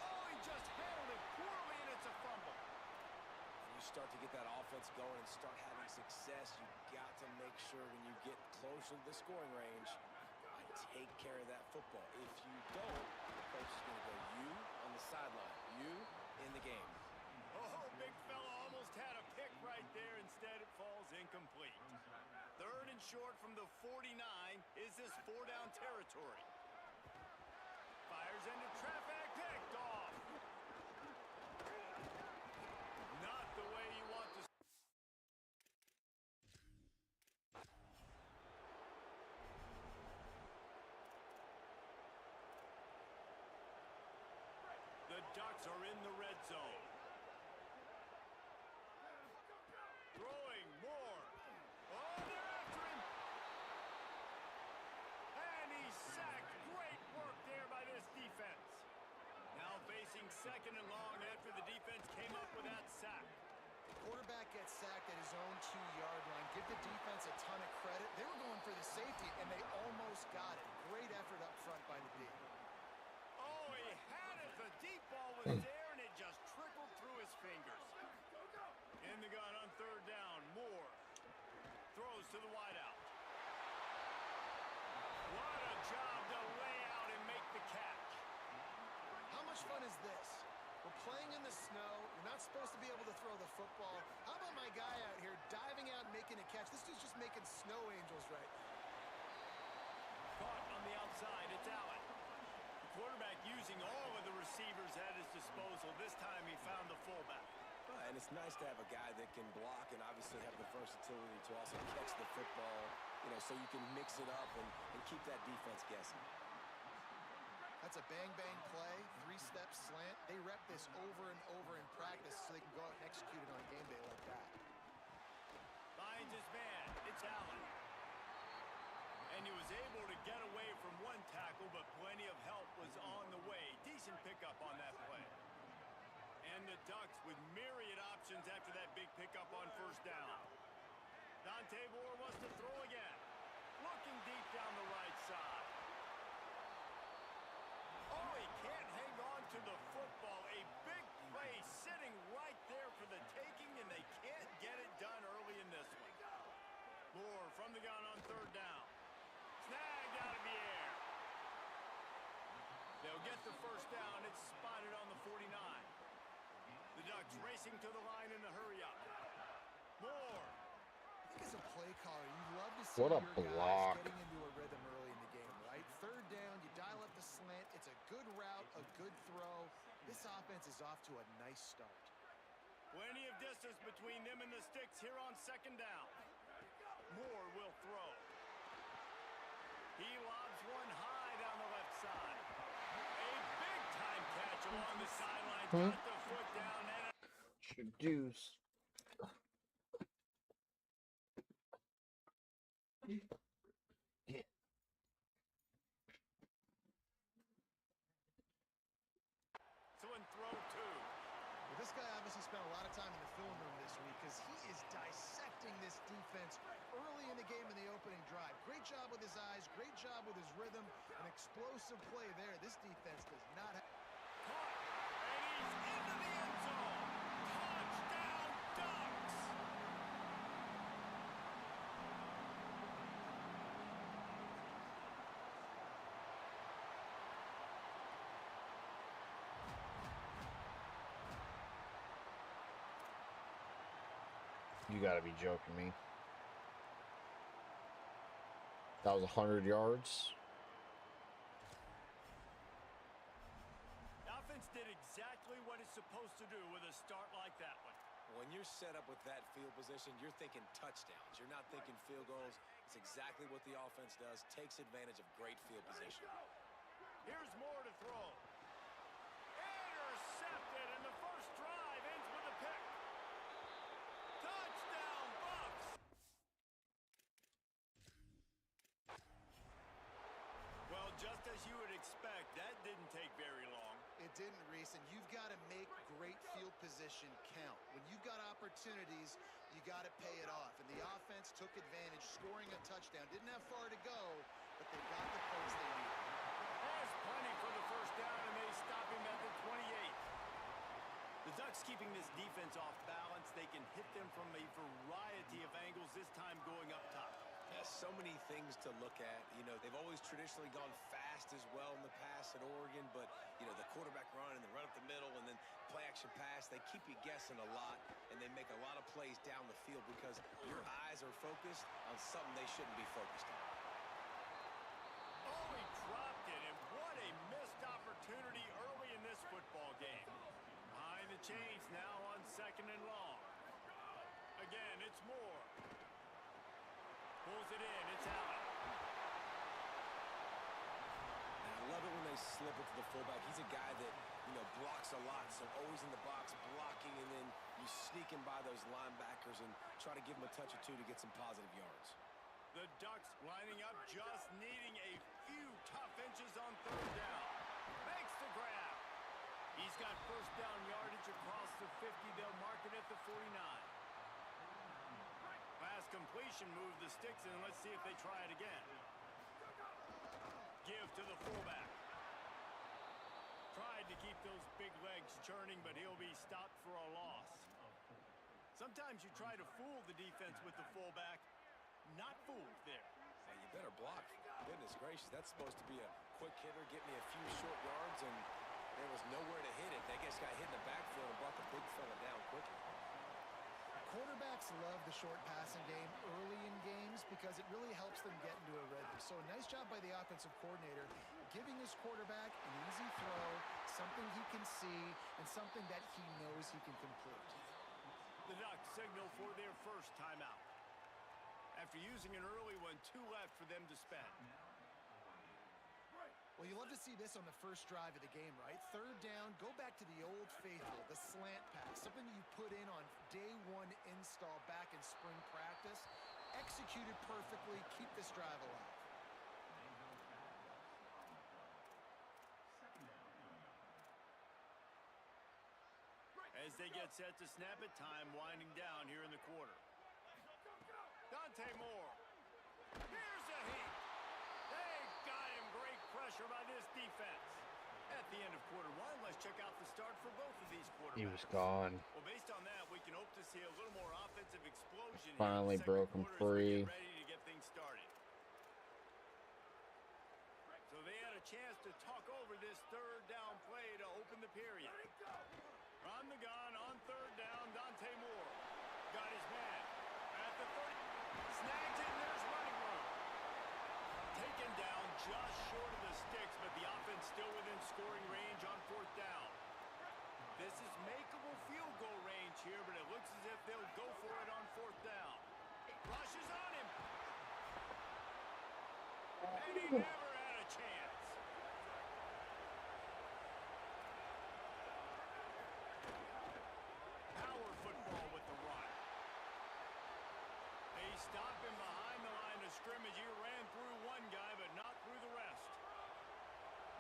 Oh, he just handled it poorly, and it's a fumble. When you start to get that offense going and start having success, you've got to make sure when you get closer to the scoring range, take care of that football. If you don't, the coach is going to go, you on the sideline, you in the game. Oh, big fella almost had a pick right there. Instead, it falls incomplete. Third and short from the 49. Is this 4-down territory? Fires into traffic, picked off. Not the way you want to. The Ducks are in the red zone. Throwing more. Oh, they're after him. And he's sacked. Great work there by this defense. Now facing second and long after the defense came up with that sack. Quarterback gets sacked at his own 2-yard line. Give the defense a ton of credit. They were going for the safety, and they almost got it. Great effort up front by the D. Oh, he had it. The deep ball was there, and it just trickled through his fingers. In the gun on third down. Moore throws to the wideout. What a job to lay out and make the catch. How much fun is this? We're playing in the snow. You're not supposed to be able to throw the football. How about my guy out here diving out and making a catch? This dude's just making snow angels right now. Caught on the outside. It's Allen. The quarterback using all of the receivers at his disposal. This time he found the fullback. And it's nice to have a guy that can block and obviously have the versatility to also catch the football, so you can mix it up and keep that defense guessing. That's a bang-bang play, 3-step slant. They rep this over and over in practice so they can go out and execute it on game day like that. Finds his man. It's Allen. And he was able to get away from one tackle, but plenty of help was on the way. Decent pickup on that play. And the Ducks with myriad options after that big pickup on first down. Dante Moore wants to throw again. Looking deep down the right side. Oh, he can't hang on to the football. A big play sitting right there for the taking, and they can't get it done early in this one. Moore from the gun on third down. Snagged out of the air. They'll get the first down. It's spotted on the 49. The Ducks racing to the line in the hurry-up. Moore. I think as a play caller, you love to see What a your block. guys getting into a rhythm early in the game, right? Third down, you dial up the slant. It's a good route, a good throw. This offense is off to a nice start. Plenty of distance between them and the sticks here on second down. Moore will throw. He lobs one high down the left side. A big-time catch along the sideline. Got the foot down and Introduce. Yeah. throw two. Well, this guy obviously spent a lot of time in the film room this week because he is dissecting this defense early in the game in the opening drive. Great job with his eyes, great job with his rhythm, an explosive play there. This defense does not have... Caught, and he's into the end zone. Touchdown, Ducks! You gotta be joking me. That was 100 yards. The offense did exactly what it's supposed to do with a start like that one. When you're set up with that field position, you're thinking touchdowns. You're not thinking field goals. It's exactly what the offense does. Takes advantage of great field position. Here's Moore to throw. Intercepted, and the first drive ends with a pick. Touchdown, Bucks! Well, just as you would expect, that didn't take very long. It didn't, Reese, and you've got to make great field position count. When you've got opportunities, you got to pay it off. And the offense took advantage, scoring a touchdown. Didn't have far to go, but they got the plays they needed. Has plenty for the first down, and they stop him at the 28. The Ducks keeping this defense off balance. They can hit them from a variety of angles, this time going up top. Yeah, so many things to look at. You know, they've always traditionally gone fast as well in the past at Oregon, but, you know, the quarterback run and the run up the middle and then play-action pass, they keep you guessing a lot, and they make a lot of plays down the field because your eyes are focused on something they shouldn't be focused on. Oh, he dropped it, and what a missed opportunity early in this football game. Behind the chains now on 2nd and long. Again, it's Moore. Pulls it in. It's Allen. I love it when they slip it to the fullback. He's a guy that, you know, blocks a lot, so always in the box blocking, and then you sneak in by those linebackers and try to give him a touch or two to get some positive yards. The Ducks lining up, just needing a few tough inches on 3rd down. Makes the grab. He's got first down yardage across the 50. They'll mark it at the 49. Pass completion, move the sticks, and let's see if they try it again. Give to the fullback. Tried to keep those big legs churning, but he'll be stopped for a loss. Sometimes you try to fool the defense with the fullback. Not fooled there. Hey, you better block. Goodness gracious, that's supposed to be a quick hitter, get me a few short yards, and there was nowhere to hit it. They just got hit in the backfield and brought the big fella down quickly. Quarterbacks love the short passing game early in games because it really helps them get into a rhythm. So nice job by the offensive coordinator giving his quarterback an easy throw, something he can see, and something that he knows he can complete. The Ducks signal for their first timeout. After using an early one, 2 left for them to spend. Well, you love to see this on the first drive of the game, right? 3rd down, go back to the old faithful, the slant pass, something you put in on day 1 install back in spring practice. Executed perfectly, keep this drive alive. As they get set to snap it, time winding down here in the quarter. Dante Moore. Here's a heat. They got him. Great pressure by this defense. At the end of quarter 1, let's check out the start for both of these quarterbacks. He was gone. Well, based on that, we can hope to see a little more offensive explosion. Finally broke him free. Ready to get things started. So they had a chance to talk over this 3rd down play to open the period. On the gun on 3rd down, Dante Moore got his man at the 30. Snags it, and there's running room. Taken down just short of the sticks, but the offense still within scoring range on 4th down. This is makeable field goal range here, but it looks as if they'll go for it on 4th down. Rushes on him. And he never had a chance. Power football with the run. They stop him behind the line of scrimmage. He ran through one guy, but not through the rest.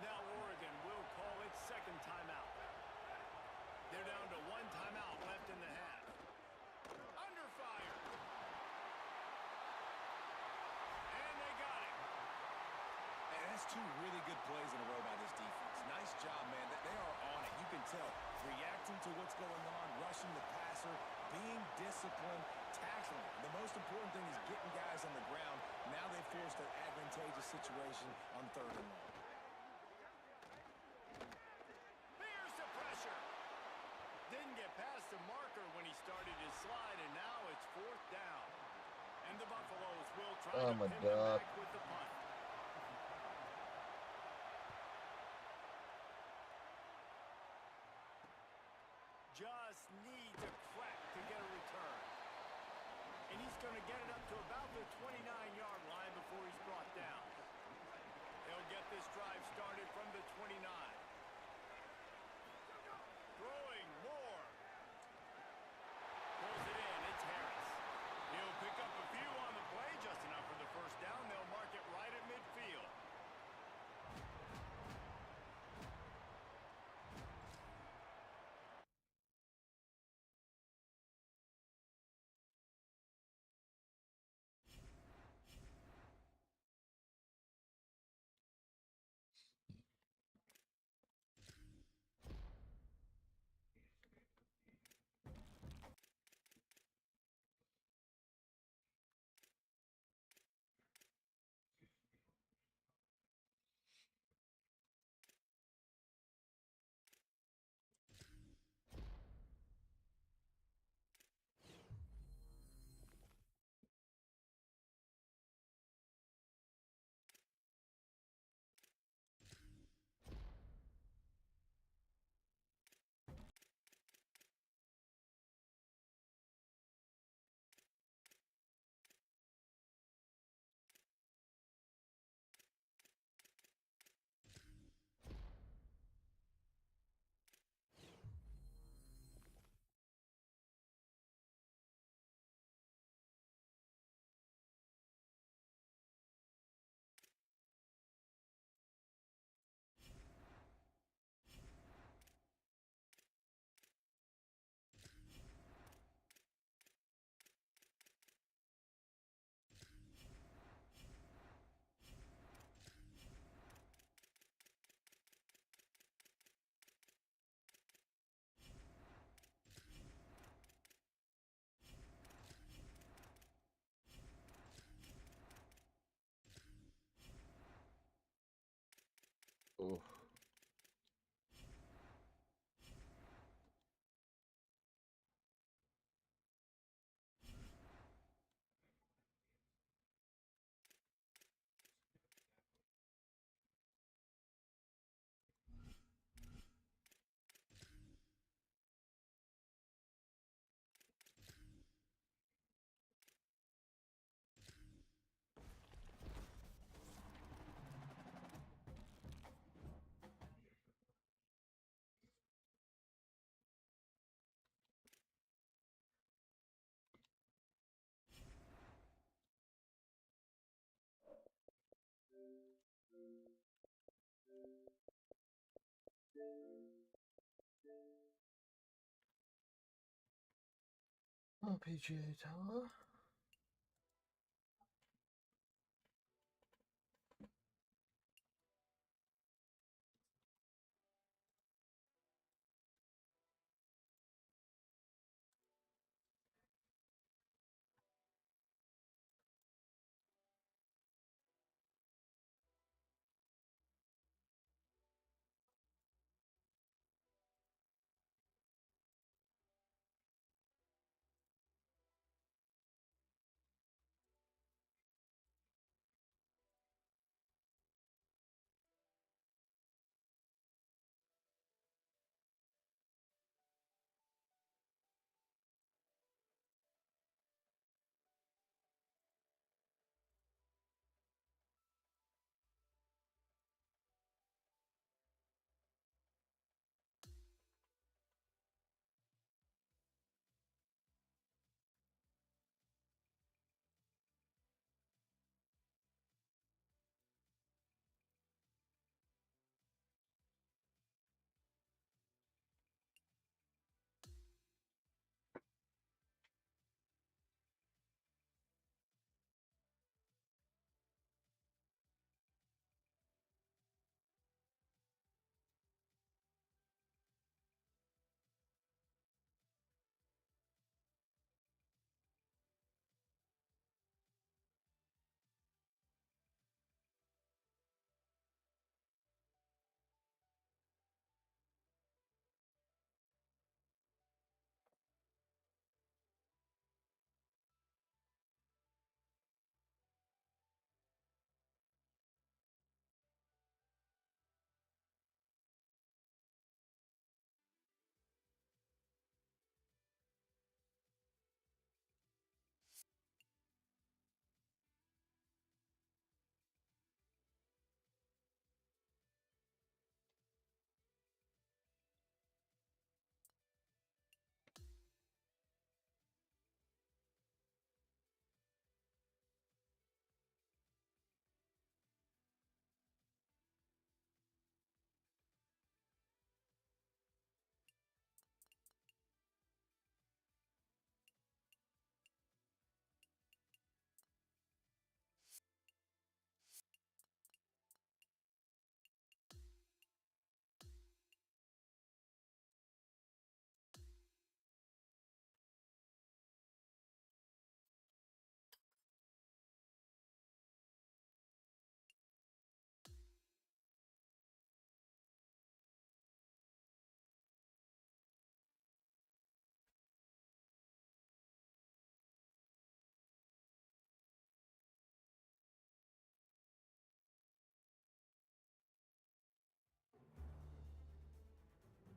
Now Oregon will call its 2nd timeout. They're down to 1 timeout left in the half. Under fire. And they got it. And that's 2 really good plays in a row by this defense. Nice job, man. They are on it. You can tell. Reacting to what's going on, rushing the passer, being disciplined, tackling. The most important thing is getting guys on the ground. Now they forced an advantageous situation on 3rd and long. There's the pressure. Didn't get past the marker when he started his slide, and now it's 4th down. And the Buffaloes will try to pin them back with the punt. Just needs a crack to get a return. And he's going to get it up to about the 29-yard line before he's brought down. They'll get this drive started from the 29. Throwing more. Pulls it in. It's Harris. He'll pick up a few on the play, just enough for the first down. They'll mark it right at midfield. Oh. PGA Tower.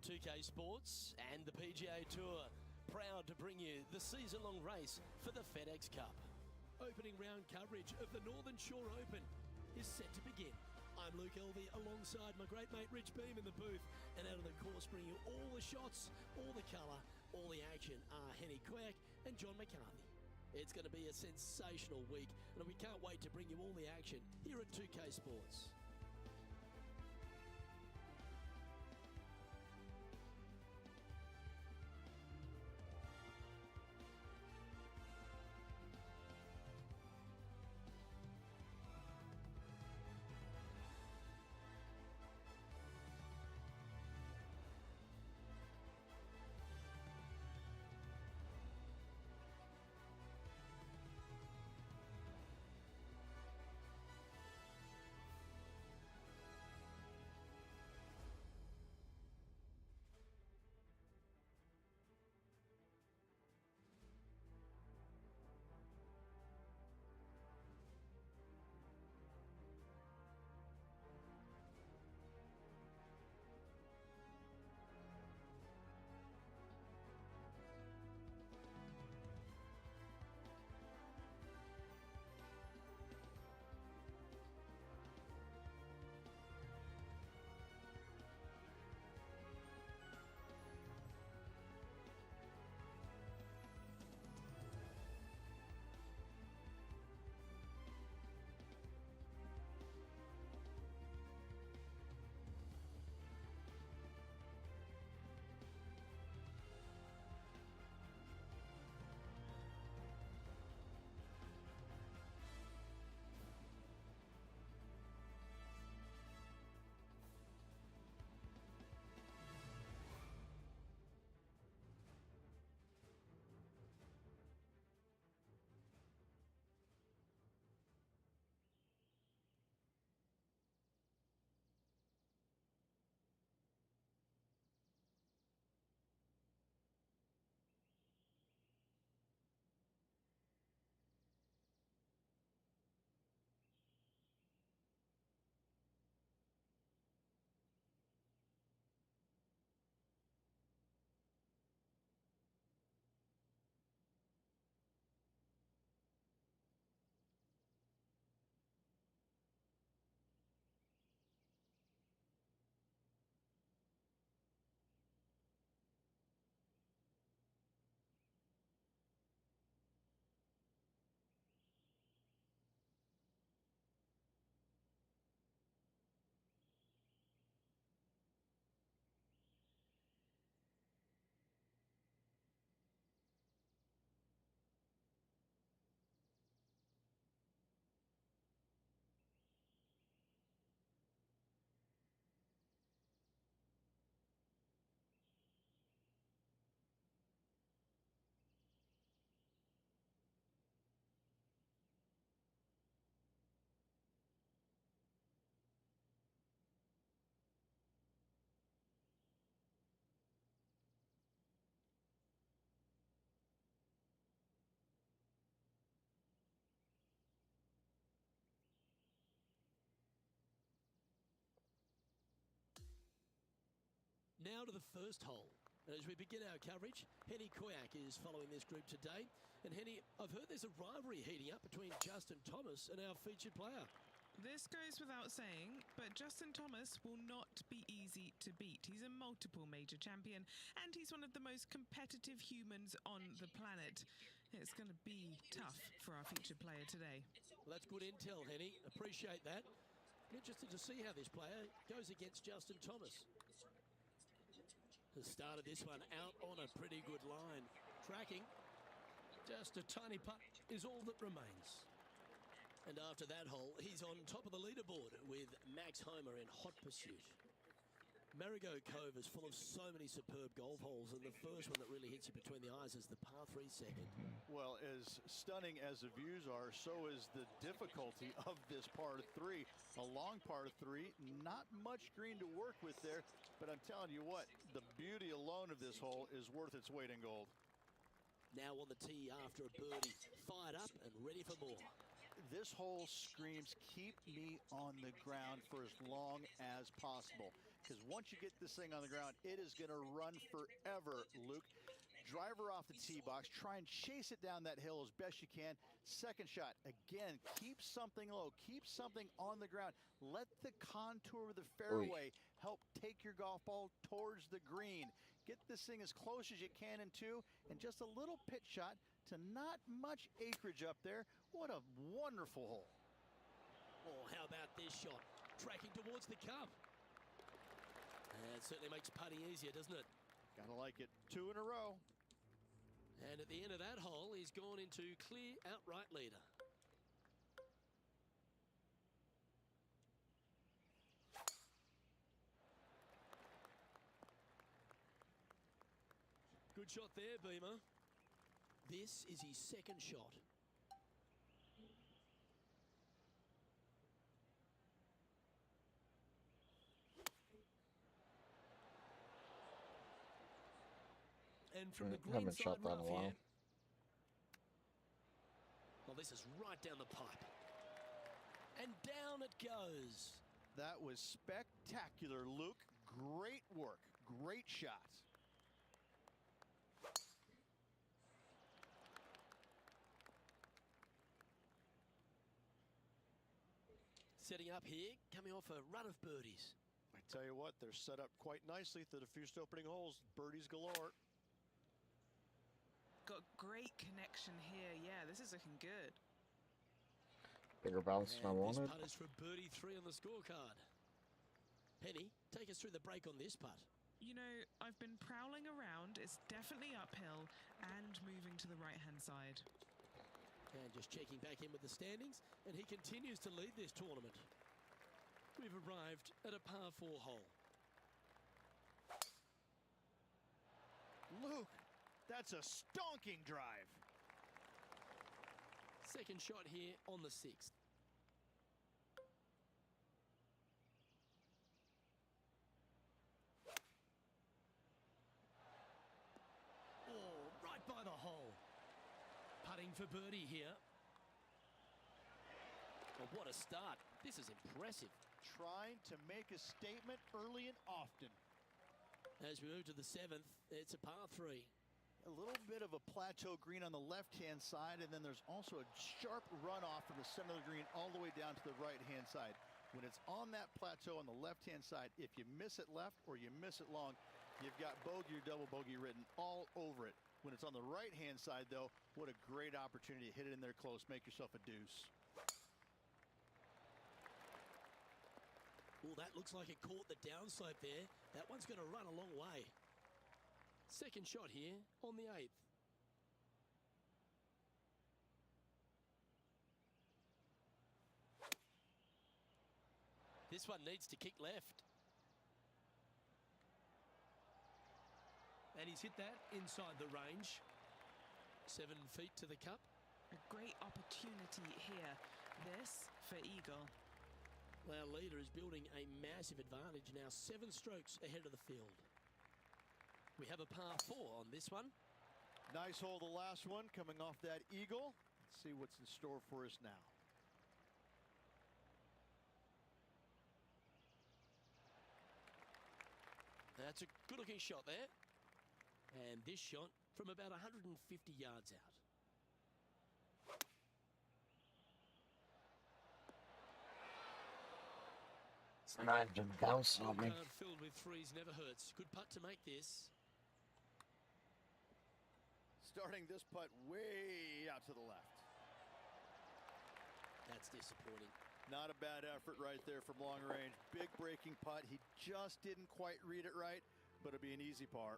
TK Sports and the PGA Tour, proud to bring you the season-long race for the FedEx Cup. Opening round coverage of the Northern Shore Open is set to begin. I'm Luke Elvey alongside my great mate Rich Beam in the booth, and out of the course bringing you all the shots, all the colour, all the action are Henny Quirk and John McCarthy. It's going to be a sensational week, and we can't wait to bring you all the action here at 2K Sports. Now to the first hole. And as we begin our coverage, Henny Koyak is following this group today. And Henny, I've heard there's a rivalry heating up between Justin Thomas and our featured player. This goes without saying, but Justin Thomas will not be easy to beat. He's a multiple major champion, and he's one of the most competitive humans on the planet. It's going to be tough for our featured player today. Well, that's good intel, Henny. Appreciate that. Interested to see how this player goes against Justin Thomas. Has started this one out on a pretty good line. Tracking. Just a tiny putt is all that remains. And after that hole, he's on top of the leaderboard with Max Homer in hot pursuit. Marigot Cove is full of so many superb golf holes, and the first one that really hits you between the eyes is the par 3 second. Well, as stunning as the views are, so is the difficulty of this par 3. A long par 3, not much green to work with there, but I'm telling you what, the beauty alone of this hole is worth its weight in gold. Now on the tee after a birdie, fired up and ready for more. This hole screams, keep me on the ground for as long as possible. Because once you get this thing on the ground, it is going to run forever, Luke. Driver off the tee box. Try and chase it down that hill as best you can. Second shot. Again, keep something low. Keep something on the ground. Let the contour of the fairway help take your golf ball towards the green. Get this thing as close as you can in two. And just a little pitch shot to not much acreage up there. What a wonderful hole. Oh, how about this shot? Tracking towards the cup. And it certainly makes putting easier, doesn't it? Gotta like it. 2 in a row. And at the end of that hole, he's gone into clear outright leader. Good shot there, Beamer. This is his second shot. And from the green haven't side shot that in a rough while. here. Well, this is right down the pipe. And down it goes. That was spectacular, Luke. Great work. Great shot. Setting up here, coming off a run of birdies. I tell you what, they're set up quite nicely through the first opening holes. Birdies galore. Got great connection here. Yeah, this is looking good. Bigger bounce than I wanted. This putt is for birdie 3 on the scorecard. Penny, take us through the break on this putt. You know, I've been prowling around. It's definitely uphill and moving to the right-hand side. And just checking back in with the standings, and he continues to lead this tournament. We've arrived at a par 4 hole. Luke, that's a stonking drive. Second shot here on the 6th. Oh, right by the hole. Putting for birdie here. Well, what a start. This is impressive. Trying to make a statement early and often. As we move to the 7th, it's a par 3. A little bit of a plateau green on the left-hand side, and then there's also a sharp runoff from the center of the green all the way down to the right-hand side. When it's on that plateau on the left-hand side, if you miss it left or you miss it long, you've got bogey or double bogey written all over it. When it's on the right-hand side, though, what a great opportunity to hit it in there close, make yourself a deuce. Oh, that looks like it caught the downslope there. That one's going to run a long way. Second shot here on the 8th. This one needs to kick left. And he's hit that inside the range. 7 feet to the cup. A great opportunity here. This for Eagle. Our leader is building a massive advantage now, 7 strokes ahead of the field. We have a par 4 on this one. Nice hole, the last one, coming off that eagle. Let's see what's in store for us now. That's a good-looking shot there. And this shot from about 150 yards out. Not even bounce on me. Card filled with threes never hurts. Good putt to make this. Starting this putt way out to the left. That's disappointing. Not a bad effort right there from long range. Big breaking putt. He just didn't quite read it right, but it'll be an easy par.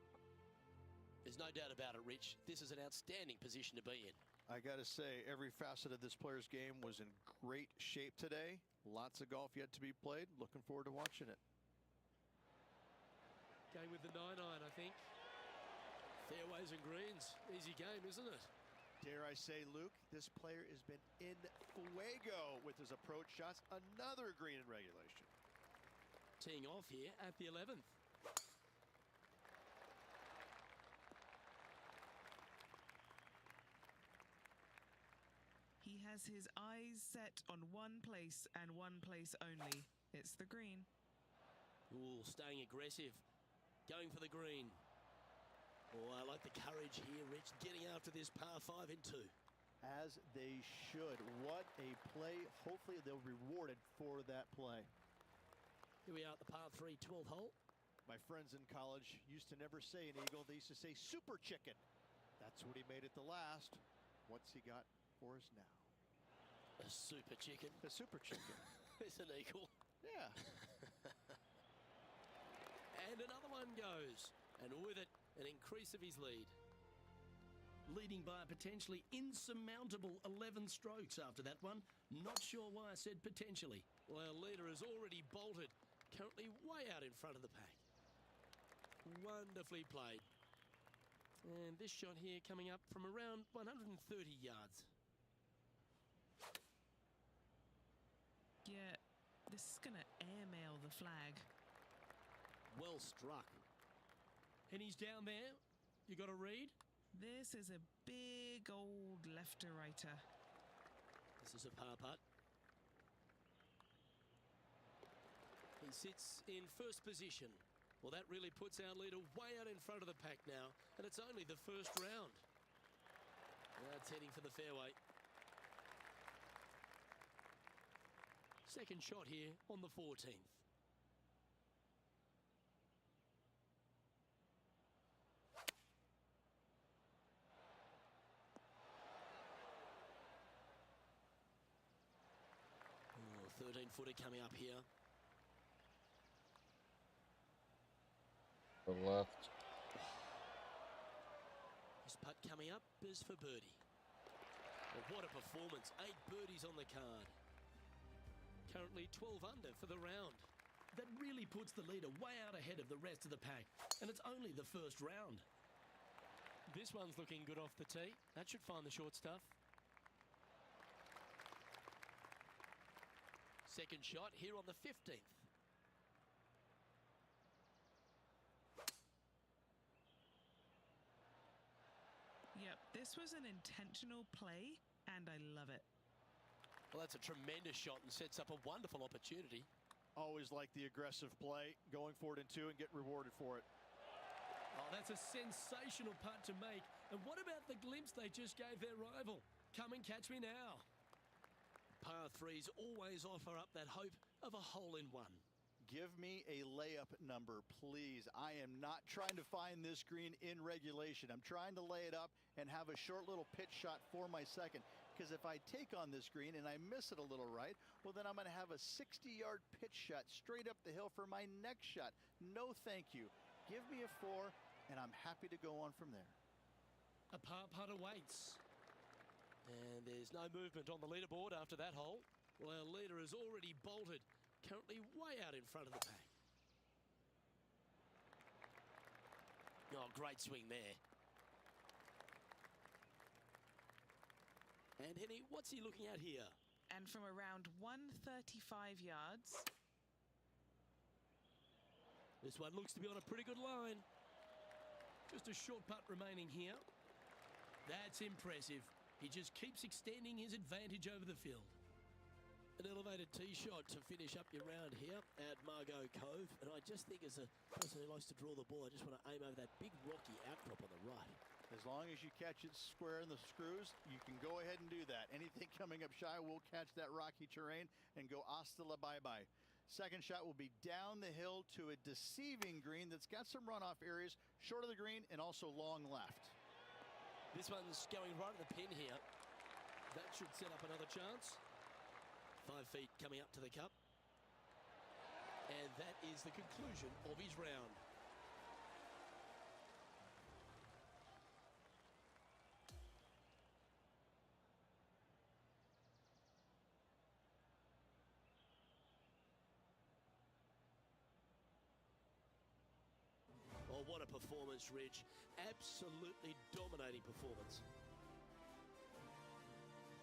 There's no doubt about it, Rich. This is an outstanding position to be in. I got to say, every facet of this player's game was in great shape today. Lots of golf yet to be played. Looking forward to watching it. Going with the 9-iron, I think. Fairways and greens. Easy game, isn't it? Dare I say, Luke, this player has been in fuego with his approach shots. Another green in regulation. Teeing off here at the 11th. He has his eyes set on one place and one place only. It's the green. Ooh, staying aggressive. Going for the green. Oh, I like the courage here, Rich. Getting after this par 5 in 2. As they should. What a play. Hopefully they'll be rewarded for that play. Here we are at the par 3 12th hole. My friends in college used to never say an eagle. They used to say super chicken. That's what he made at the last. What's he got for us now? A super chicken. A super chicken. It's an eagle. Yeah. And another one goes. And with it, an increase of his lead. Leading by a potentially insurmountable 11 strokes after that one. Not sure why I said potentially. Well, our leader has already bolted. Currently way out in front of the pack. Wonderfully played. And this shot here coming up from around 130 yards. Yeah, this is going to airmail the flag. Well struck. And he's down there. You got a read? This is a big old lefter-righter. This is a par putt. He sits in first position. Well, that really puts our leader way out in front of the pack now, and it's only the first round. Now it's heading for the fairway. Second shot here on the 14th. Oh, 13-footer coming up here. The left. This putt coming up is for birdie. Well, what a performance. 8 birdies on the card. Currently 12 under for the round. That really puts the leader way out ahead of the rest of the pack. And it's only the first round. This one's looking good off the tee. That should find the short stuff. Second shot here on the 15th. Yep, this was an intentional play, and I love it. Well, that's a tremendous shot and sets up a wonderful opportunity. Always like the aggressive play, going for it in 2 and get rewarded for it. Oh, that's a sensational putt to make. And what about the glimpse they just gave their rival? Come and catch me now. Par 3s always offer up that hope of a hole-in-one. Give me a layup number, please. I am not trying to find this green in regulation. I'm trying to lay it up and have a short little pitch shot for my second. Because if I take on this green and I miss it a little right, well, then I'm going to have a 60-yard pitch shot straight up the hill for my next shot. No, thank you. Give me a 4, and I'm happy to go on from there. A par putt awaits. And there's no movement on the leaderboard after that hole. Well, our leader has already bolted. Currently way out in front of the pack. Oh, great swing there. And Henny, what's he looking at here? And from around 135 yards. This one looks to be on a pretty good line. Just a short putt remaining here. That's impressive. He just keeps extending his advantage over the field. An elevated elevated tee shot to finish up your round here at Margot Cove. And I just think as a person who likes to draw the ball, I just want to aim over that big rocky outcrop on the right. As long as you catch it square in the screws, you can go ahead and do that. Anything coming up shy will catch that rocky terrain and go hasta la bye-bye. Second shot will be down the hill to a deceiving green that's got some runoff areas, short of the green and also long left. This one's going right at the pin here. That should set up another chance. 5 feet coming up to the cup. And that is the conclusion of his round. Oh, what a performance, Rich. Absolutely dominating performance.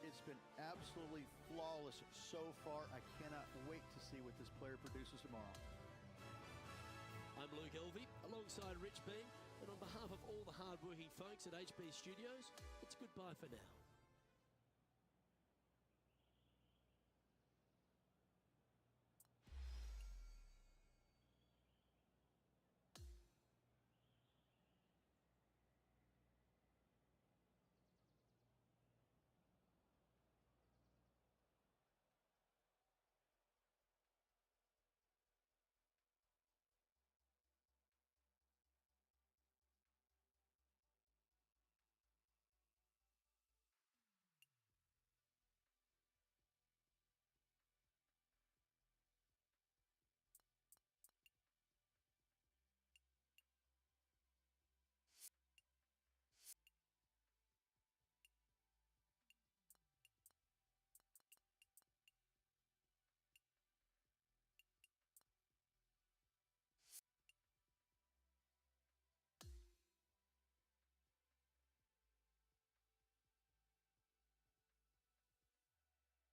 It's been absolutely flawless so far. I cannot wait to see what this player produces tomorrow. I'm Luke Elvey, alongside Rich Beem, and on behalf of all the hard-working folks at HB Studios, it's goodbye for now.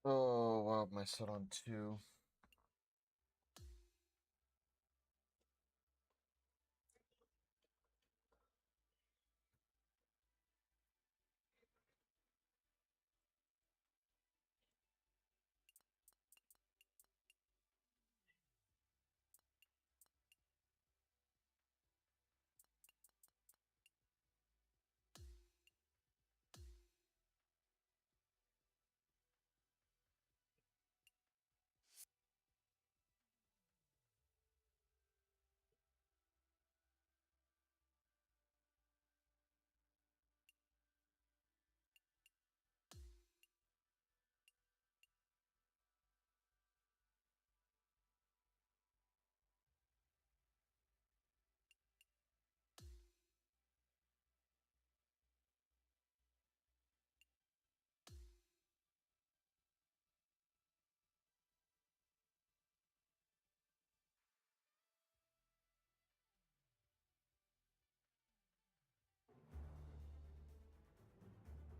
Oh, wow, my set on 2.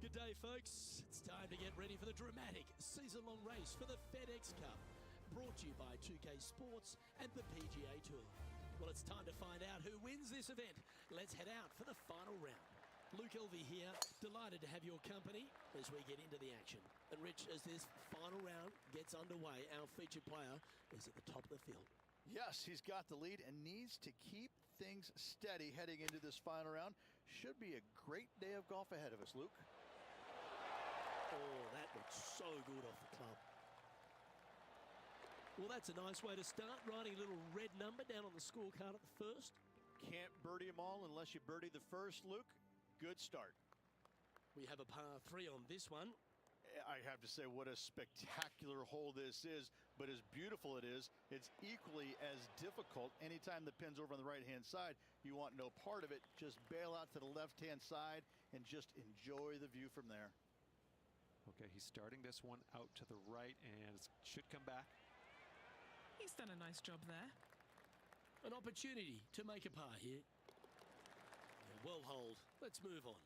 Good day, folks. It's time to get ready for the dramatic season-long race for the FedEx Cup. Brought to you by 2K Sports and the PGA Tour. Well, it's time to find out who wins this event. Let's head out for the final round. Luke Elvey here, delighted to have your company as we get into the action. And Rich, as this final round gets underway, our featured player is at the top of the field. Yes, he's got the lead and needs to keep things steady heading into this final round. Should be a great day of golf ahead of us, Luke. Oh, that looks so good off the club. Well, that's a nice way to start, writing a little red number down on the scorecard at the first. Can't birdie them all unless you birdie the first, Luke. Good start. We have a par 3 on this one. I have to say, what a spectacular hole this is, but as beautiful it is, it's equally as difficult. Anytime the pin's over on the right-hand side, you want no part of it. Just bail out to the left-hand side and just enjoy the view from there. Okay, he's starting this one out to the right and it should come back. He's done a nice job there. An opportunity to make a par here. Well holed. Let's move on.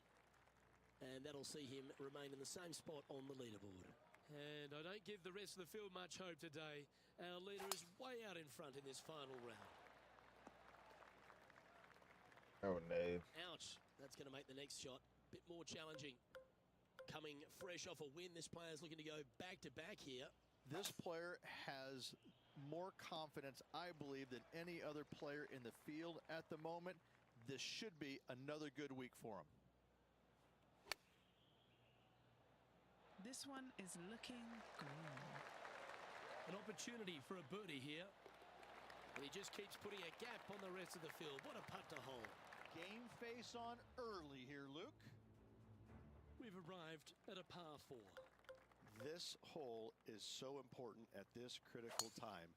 And that'll see him remain in the same spot on the leaderboard. And I don't give the rest of the field much hope today. Our leader is way out in front in this final round. Oh, no. Ouch. That's going to make the next shot a bit more challenging. Coming fresh off a win, this player's looking to go back-to-back here. This player has more confidence, I believe, than any other player in the field at the moment. This should be another good week for him. This one is looking green. An opportunity for a birdie here. And he just keeps putting a gap on the rest of the field. What a putt to hole. Game face on early here, Luke. We've arrived at a par 4. This hole is so important at this critical time.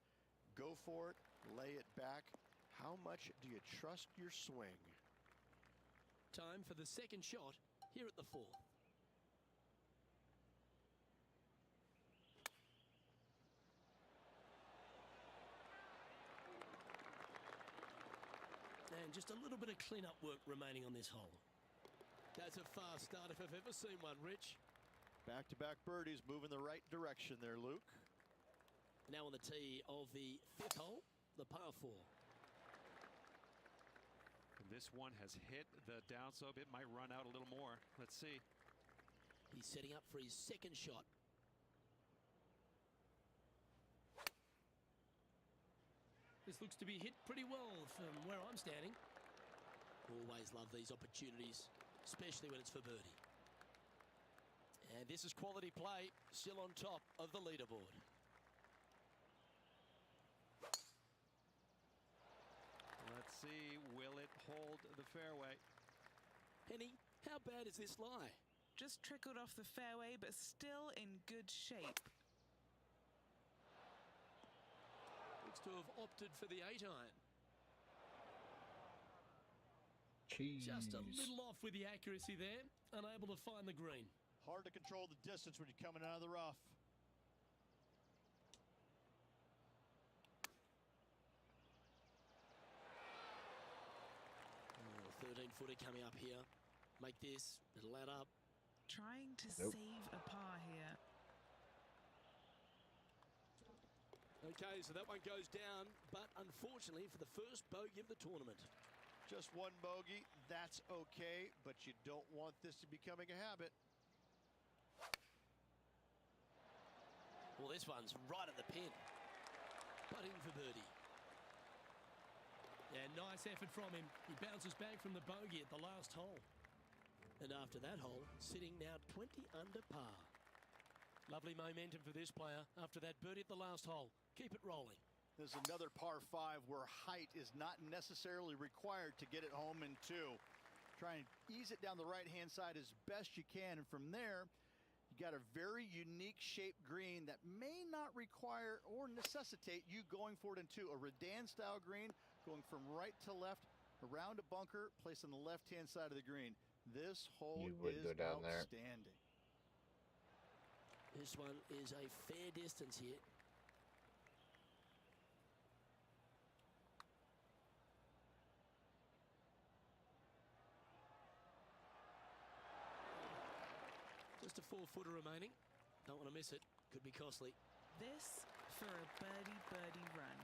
Go for it, lay it back. How much do you trust your swing? Time for the second shot here at the 4th. And just a little bit of clean-up work remaining on this hole. That's a fast start if I've ever seen one, Rich. Back-to-back birdies, moving the right direction there, Luke. Now on the tee of the 5th hole, the par 4. And this one has hit the downslope. It might run out a little more. Let's see. He's setting up for his second shot. This looks to be hit pretty well from where I'm standing. Always love these opportunities, especially when it's for birdie. And this is quality play, still on top of the leaderboard. Let's see, will it hold the fairway? Henny, how bad is this lie? Just trickled off the fairway, but still in good shape. Looks to have opted for the 8-iron. Jeez. Just a little off with the accuracy there, unable to find the green. Hard to control the distance when you're coming out of the rough. 13-footer coming up here. Make this, it'll add up. Trying to save a par here. Okay, so that one goes down, but unfortunately for the first bogey of the tournament. Just one bogey, that's okay, but you don't want this to be becoming a habit. Well, this one's right at the pin. Putting for birdie. Yeah, nice effort from him. He bounces back from the bogey at the last hole. And after that hole, sitting now 20 under par. Lovely momentum for this player after that birdie at the last hole. Keep it rolling. There's another par 5 where height is not necessarily required to get it home in 2. Try and ease it down the right-hand side as best you can, and from there, you got a very unique shaped green that may not require or necessitate you going for it in 2. A Redan-style green going from right to left around a bunker placed on the left-hand side of the green. This hole is outstanding. This one is a fair distance here. Just a 4-footer remaining. Don't want to miss it. Could be costly. This for a birdie run.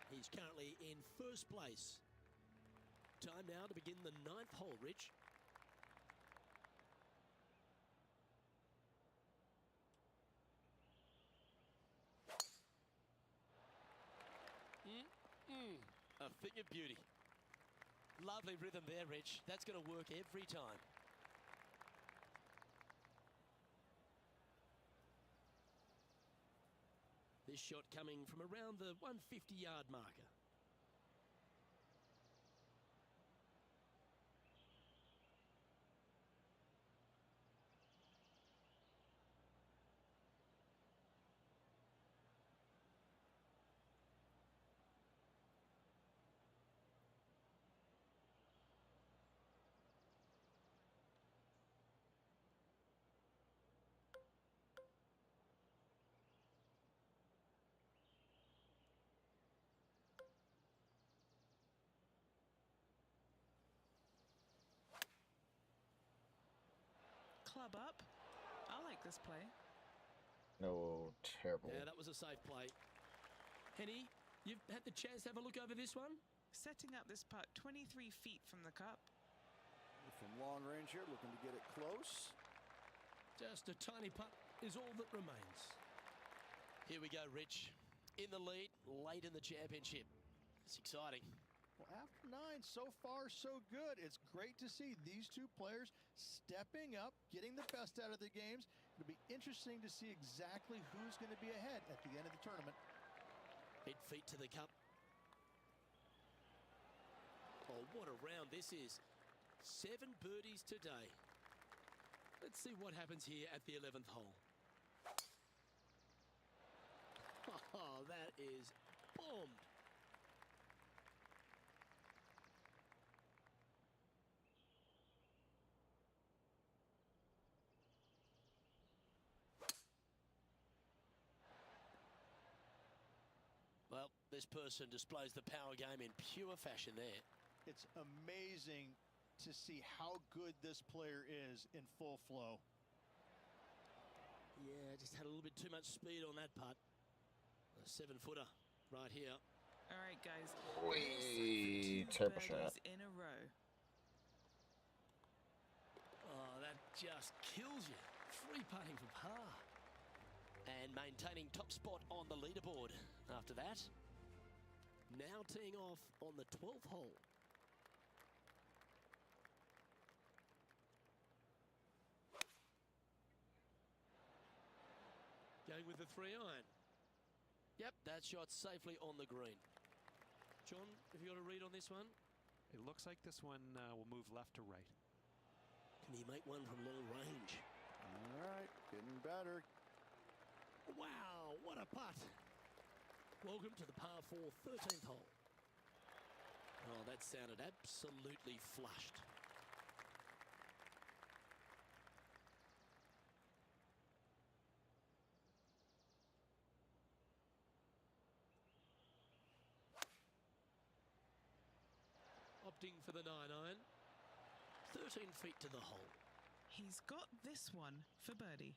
He's currently in first place. Time now to begin the 9th hole, Rich. A thing of beauty. Lovely rhythm there, Rich. That's going to work every time. This shot coming from around the 150-yard marker. Club up. I like this play. No, terrible. Yeah, that was a safe play. Henny, you've had the chance to have a look over this one? Setting up this putt 23 feet from the cup. From long range here, looking to get it close. Just a tiny putt is all that remains. Here we go, Rich. In the lead, late in the championship. It's exciting. Well, after 9, so far, so good. It's great to see these two players stepping up, getting the best out of the games. It'll be interesting to see exactly who's going to be ahead at the end of the tournament. 8 feet to the cup. Oh, what a round this is. 7 birdies today. Let's see what happens here at the 11th hole. Oh, that is bombed. Well, this person displays the power game in pure fashion there. It's amazing to see how good this player is in full flow. Yeah, just had a little bit too much speed on that putt. A 7-footer right here. All right, guys. Wee, terrible shot. In a row. Oh, that just kills you. Free putting for par. And maintaining top spot on the leaderboard. After that, now teeing off on the 12th hole. Going with the 3-iron. Yep, that shot safely on the green. John, have you got a read on this one? It looks like this one will move left to right. Can he make one from long range? All right, getting better. Wow, what a putt. Welcome to the par 4 13th hole. Oh, that sounded absolutely flushed. Opting for the 9-iron. 13 feet to the hole. He's got this one for birdie.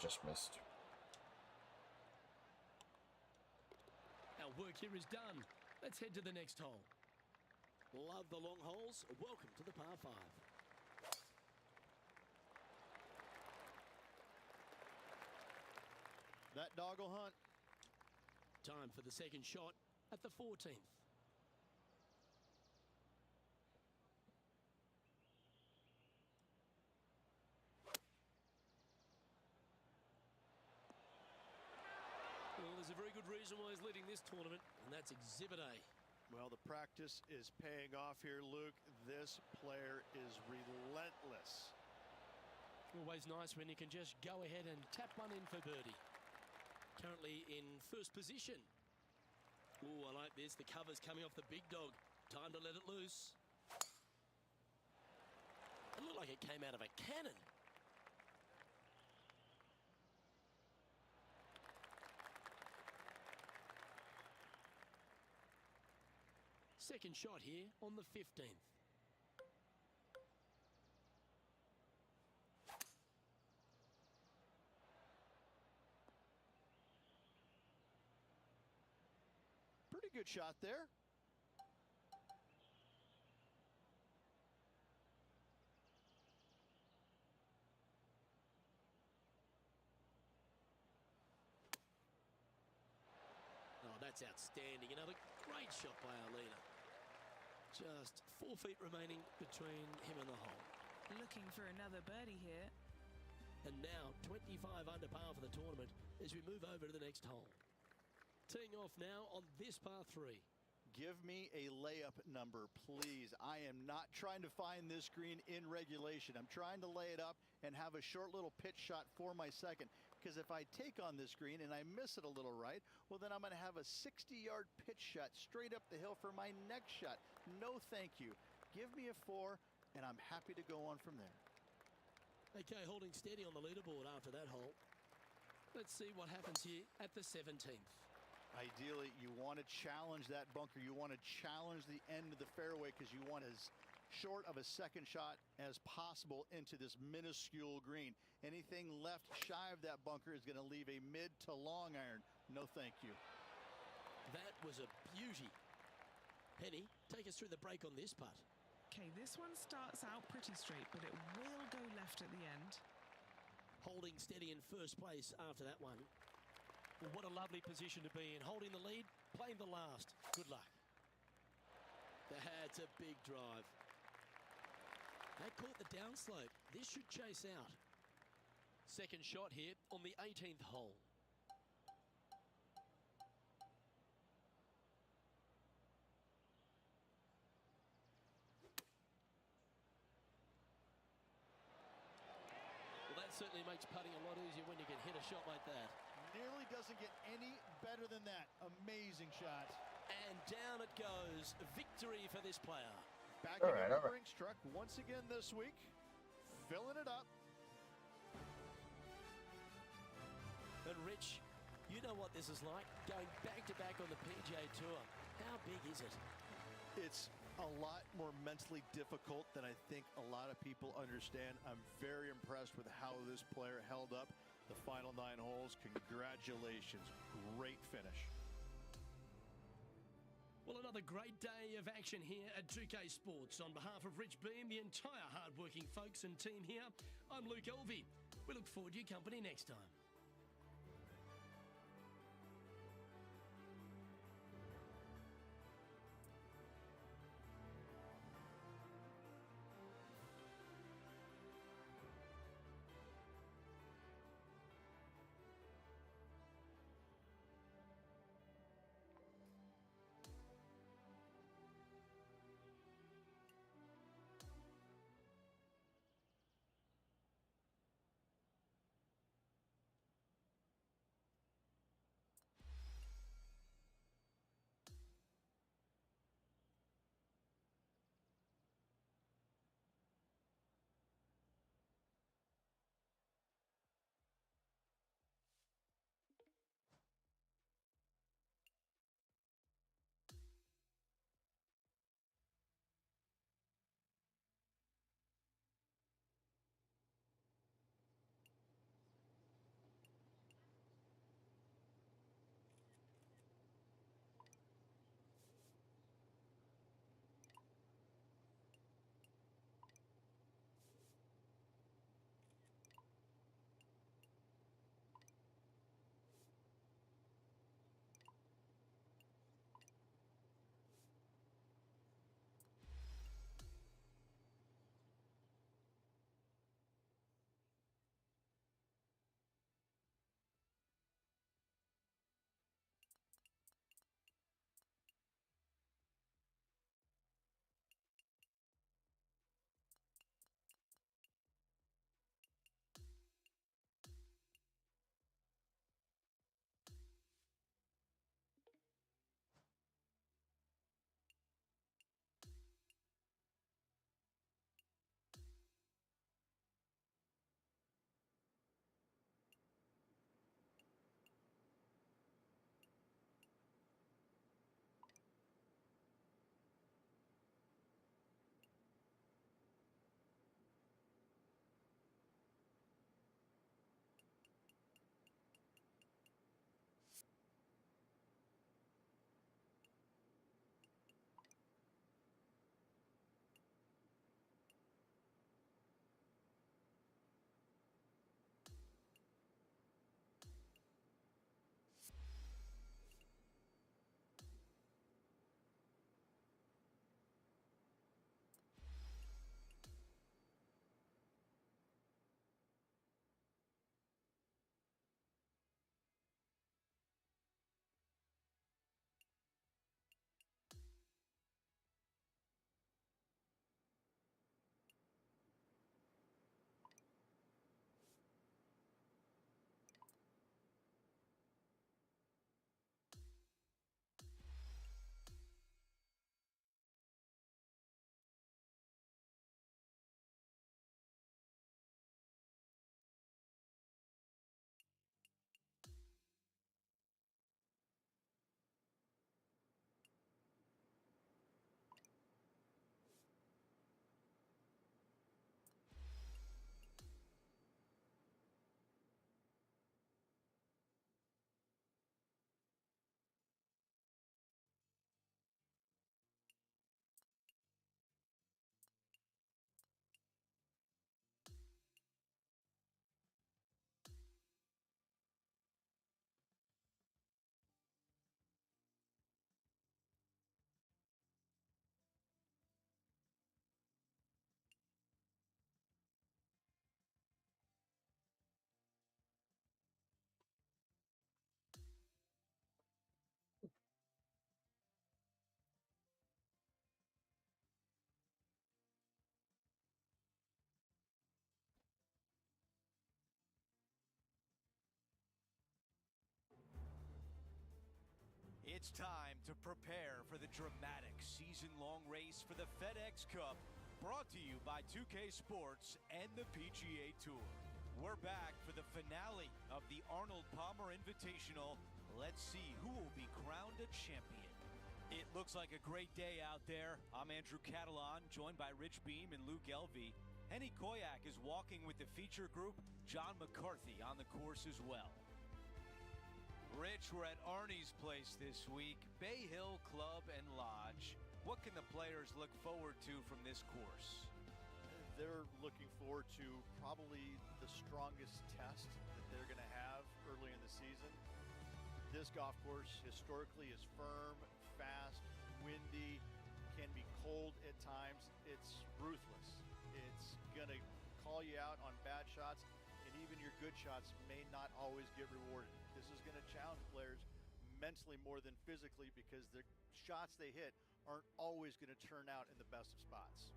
Just missed. Our work here is done. Let's head to the next hole. Love the long holes. Welcome to the par 5. That dog will hunt. Time for the second shot at the 14th. Well, there's a very good reason why he's leading this tournament, and that's Exhibit A. Well, the practice is paying off here, Luke. This player is relentless. Always nice when you can just go ahead and tap one in for birdie. Currently in first position. Oh, I like this. The cover's coming off the big dog. Time to let it loose. It looked like it came out of a cannon. Second shot here on the 15th. Pretty good shot there. Oh, that's outstanding. Another great shot by Alina. Just 4 feet remaining between him and the hole. Looking for another birdie here. And now 25 under par for the tournament as we move over to the next hole. Teeing off now on this par 3. Give me a layup number, please. I am not trying to find this green in regulation. I'm trying to lay it up and have a short little pitch shot for my second. Because if I take on this green and I miss it a little right, well, then I'm going to have a 60-yard pitch shot straight up the hill for my next shot. No, thank you. Give me a 4, and I'm happy to go on from there. Okay, holding steady on the leaderboard after that hole. Let's see what happens here at the 17th. Ideally, you want to challenge that bunker. You want to challenge the end of the fairway because you want as short of a second shot as possible into this minuscule green. Anything left shy of that bunker is going to leave a mid to long iron. No, thank you. That was a beauty. Penny, take us through the break on this putt. Okay, this one starts out pretty straight, but it will go left at the end. holding steady in first place after that one. Well, what a lovely position to be in. Holding the lead, playing the last. Good luck. That's a big drive. They caught the downslope. This should chase out. Second shot here on the 18th hole. Well, that certainly makes putting a lot easier when you can hit a shot like that. Nearly doesn't get any better than that. Amazing shot. And down it goes. Victory for this player. Back in the rink struck once again this week. Filling it up. And Rich, you know what this is like. Going back-to-back on the PGA Tour. How big is it? It's a lot more mentally difficult than I think a lot of people understand. I'm very impressed with how this player held up the final 9 holes. Congratulations. Great finish. Well, another great day of action here at 2K Sports. On behalf of Rich Beam, the entire hard-working folks and team here, I'm Luke Elvey. We look forward to your company next time. It's time to prepare for the dramatic season-long race for the FedEx Cup, brought to you by 2K Sports and the PGA Tour. We're back for the finale of the Arnold Palmer Invitational. Let's see who will be crowned a champion. It looks like a great day out there. I'm Andrew Catalan, joined by Rich Beam and Luke Elvey. Henny Koyak is walking with the feature group. John McCarthy on the course as well. Rich, we're at Arnie's place this week, Bay Hill Club and Lodge. What can the players look forward to from this course? They're looking forward to probably the strongest test that they're going to have early in the season. This golf course historically is firm, fast, windy, can be cold at times. It's ruthless. It's going to call you out on bad shots, and even your good shots may not always get rewarded. This is going to challenge players mentally more than physically because the shots they hit aren't always going to turn out in the best of spots.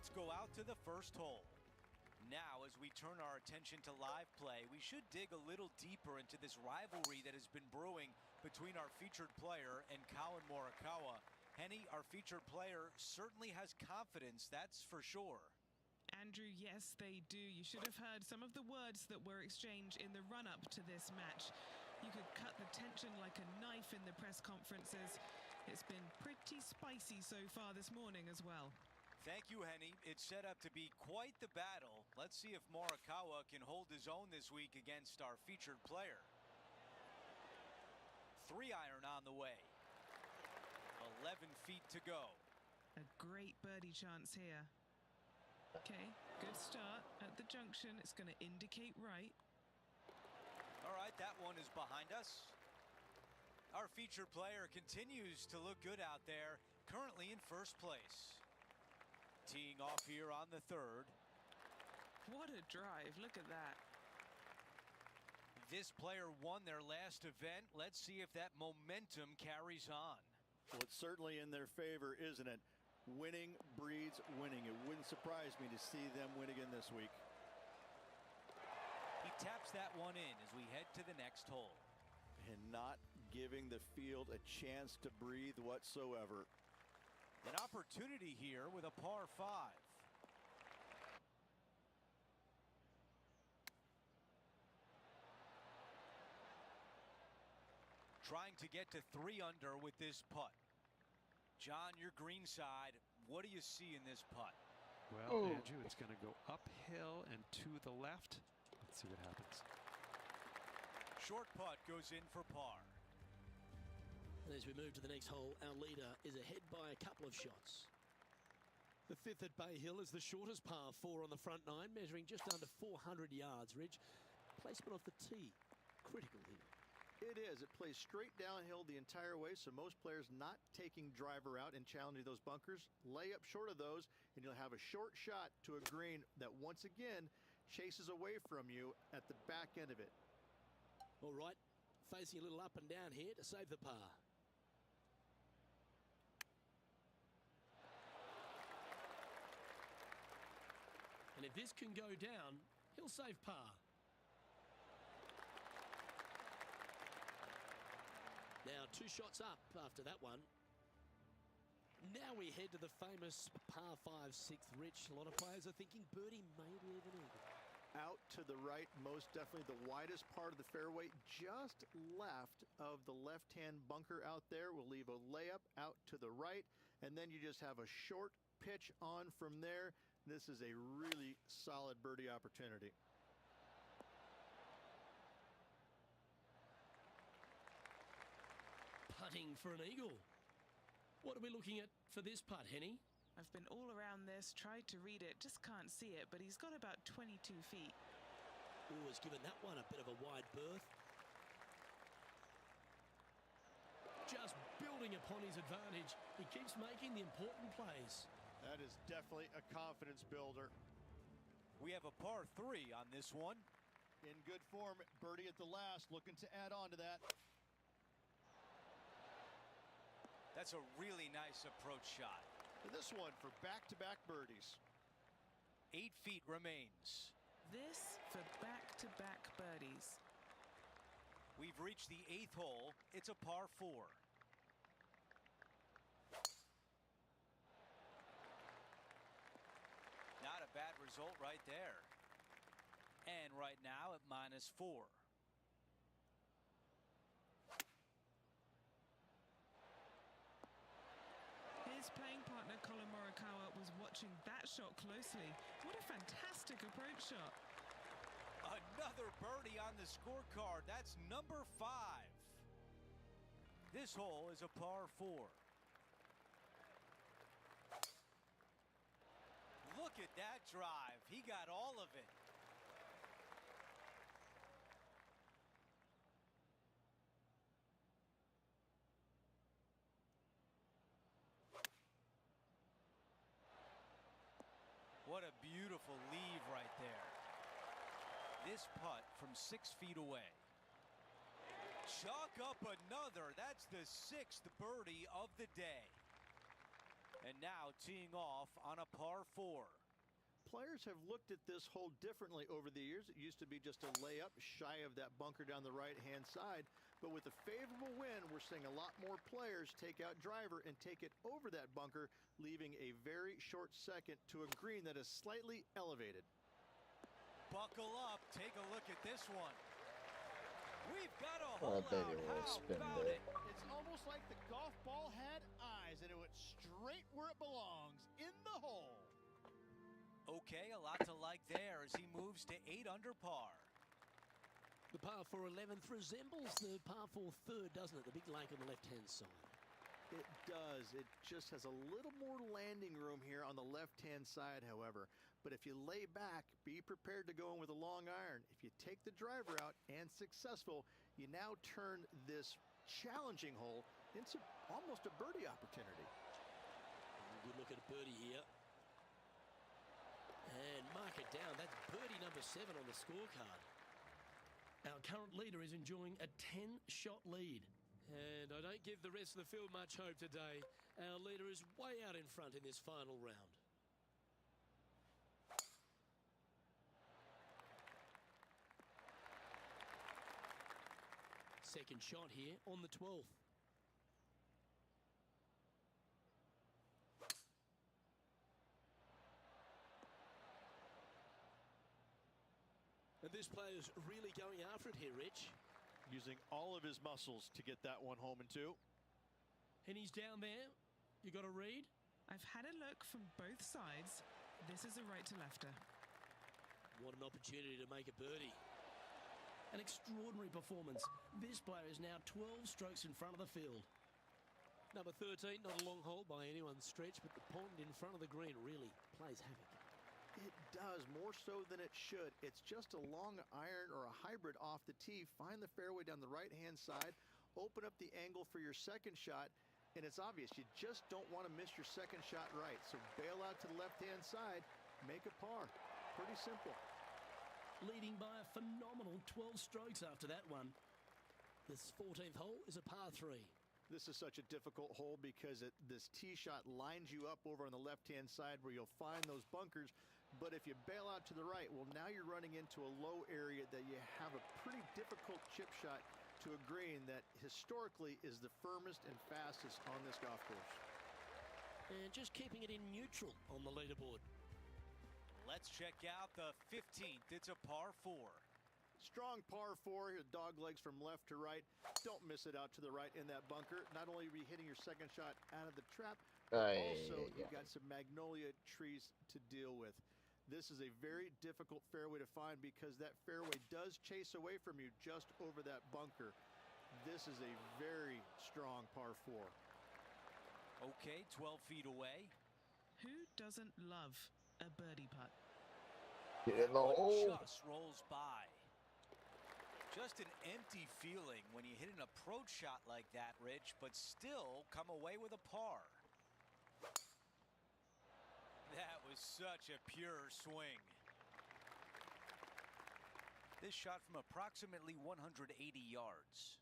Let's go out to the first hole. Now, as we turn our attention to live play, we should dig a little deeper into this rivalry that has been brewing between our featured player and Collin Morikawa. Henny, our featured player, certainly has confidence, that's for sure. Andrew, yes, they do. You should have heard some of the words that were exchanged in the run-up to this match. You could cut the tension like a knife in the press conferences. It's been pretty spicy so far this morning as well. Thank you, Henny. It's set up to be quite the battle. Let's see if Morikawa can hold his own this week against our featured player. 3-iron on the way. 11 feet to go. A great birdie chance here. Okay, good start at the junction. It's going to indicate right. All right, that one is behind us. Our featured player continues to look good out there, currently in first place. Teeing off here on the third. What a drive, look at that. This player won their last event. Let's see if that momentum carries on. Well, it's certainly in their favor, isn't it? Winning breeds winning. It wouldn't surprise me to see them win again this week. He taps that one in as we head to the next hole. And not giving the field a chance to breathe whatsoever. An opportunity here with a par 5. Trying to get to 3 under with this putt. John, your green side, what do you see in this putt? Well, Andrew, it's going to go uphill and to the left. Let's see what happens. Short putt goes in for par. And as we move to the next hole, our leader is ahead by a couple of shots. The fifth at Bay Hill is the shortest par 4 on the front 9, measuring just under 400 yards, Ridge. Placement off the tee, critical here. It is. It plays straight downhill the entire way, so most players not taking driver out and challenging those bunkers. Lay up short of those, and you'll have a short shot to a green that once again chases away from you at the back end of it. All right, facing a little up and down here to save the par. And if this can go down, he'll save par. Now 2 shots up after that one. Now we head to the famous par 5 6th, Rich. A lot of players are thinking birdie, maybe even eagle. Out to the right, most definitely the widest part of the fairway, just left of the left-hand bunker out there. We'll leave a layup out to the right, and then you just have a short pitch on from there. This is a really solid birdie opportunity. Putting for an eagle. What are we looking at for this putt, Henny? I've been all around this, tried to read it, just can't see it, but he's got about 22 feet. Ooh, has given that one a bit of a wide berth. Just building upon his advantage. He keeps making the important plays. That is definitely a confidence builder. We have a par 3 on this one. In good form, birdie at the last, looking to add on to that. That's a really nice approach shot. And this one for back-to-back birdies. 8 feet remains. This for back-to-back birdies. We've reached the 8th hole. It's a par 4. Not a bad result right there. And right now at -4. His playing partner Colin Morikawa was watching that shot closely. What a fantastic approach shot. Another birdie on the scorecard. That's number 5. This hole is a par 4. Look at that drive. He got all of it. What a beautiful leave right there. This putt from 6 feet away. Chalk up another. That's the 6th birdie of the day. And now teeing off on a par 4. Players have looked at this hole differently over the years. It used to be just a layup shy of that bunker down the right-hand side. But with a favorable wind, we're seeing a lot more players take out driver and take it over that bunker, leaving a very short second to a green that is slightly elevated. Buckle up. Take a look at this one. We've got a Oh, hole baby, out. we'll How spin about it. it? It's almost like the golf ball had eyes and it went straight where it belongs, in the hole. Okay, a lot to like there as he moves to 8 under par. The par 4 11th resembles the par 4 3rd, doesn't it? The big lake on the left-hand side. It does. It just has a little more landing room here on the left-hand side, however. But if you lay back, be prepared to go in with a long iron. If you take the driver out and successful, you now turn this challenging hole into almost a birdie opportunity. Good look at a birdie here. And mark it down. That's birdie number 7 on the scorecard. Our current leader is enjoying a 10-shot lead. And I don't give the rest of the field much hope today. Our leader is way out in front in this final round. Second shot here on the 12th. And this player's really going after it here, Rich. Using all of his muscles to get that one home in 2. And he's down there. You got a read? I've had a look from both sides. This is a right to lefter. What an opportunity to make a birdie. An extraordinary performance. This player is now 12 strokes in front of the field. Number 13, not a long hole by anyone's stretch, but the pond in front of the green really plays havoc. It does, more so than it should. It's just a long iron or a hybrid off the tee. Find the fairway down the right-hand side. Open up the angle for your second shot. And it's obvious, you just don't want to miss your second shot right. So bail out to the left-hand side. Make a par. Pretty simple. Leading by a phenomenal 12 strokes after that one. This 14th hole is a par 3. This is such a difficult hole because this tee shot lines you up over on the left-hand side where you'll find those bunkers. But if you bail out to the right, well, now you're running into a low area that you have a pretty difficult chip shot to a green that historically is the firmest and fastest on this golf course. And just keeping it in neutral on the leaderboard. Let's check out the 15th. It's a par 4. Strong par 4, dog legs from left to right. Don't miss it out to the right in that bunker. Not only are you hitting your second shot out of the trap, also you've got some magnolia trees to deal with. This is a very difficult fairway to find because that fairway does chase away from you just over that bunker. This is a very strong par 4. Okay, 12 feet away. Who doesn't love a birdie putt? Get in the hole. Just rolls by. Just an empty feeling when you hit an approach shot like that, Rich, but still come away with a par. That was such a pure swing. This shot from approximately 180 yards.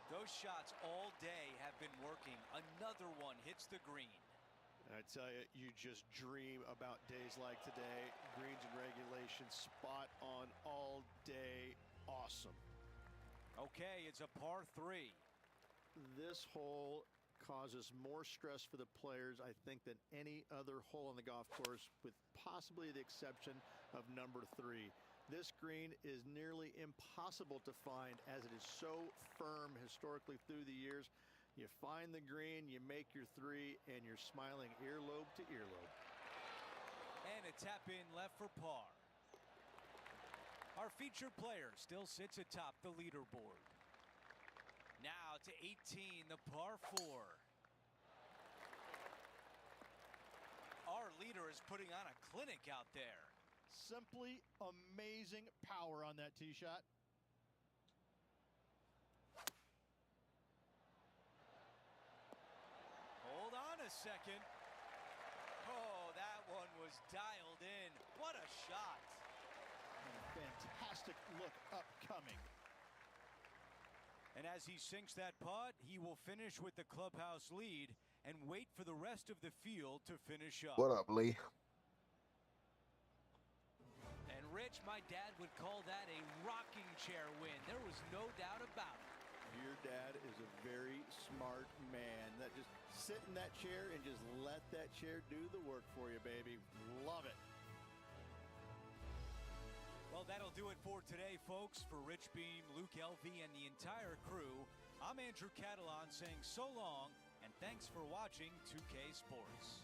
Those shots all day have been working. Another one hits the green. I tell you, you just dream about days like today. Greens and regulation, spot on all day. Awesome. Okay, it's a par 3. This hole causes more stress for the players, I think, than any other hole on the golf course, with possibly the exception of number 3. This green is nearly impossible to find as it is so firm historically through the years. You find the green, you make your 3, and you're smiling earlobe to earlobe. And a tap in left for par. Our featured player still sits atop the leaderboard. Now to 18, the par 4. Our leader is putting on a clinic out there. Simply amazing power on that tee shot. Hold on a second. Oh, that one was dialed in. What a shot. And a fantastic look upcoming. And as he sinks that putt, he will finish with the clubhouse lead and wait for the rest of the field to finish up. What up, Lee? And Rich, my dad would call that a rocking chair win. There was no doubt about it. Your dad is a very smart man. That just sit in that chair and just let that chair do the work for you, baby. Love it. Well, that'll do it for today, folks. For Rich Beam, Luke Elvey, and the entire crew, I'm Andrew Catalan saying so long, and thanks for watching 2K Sports.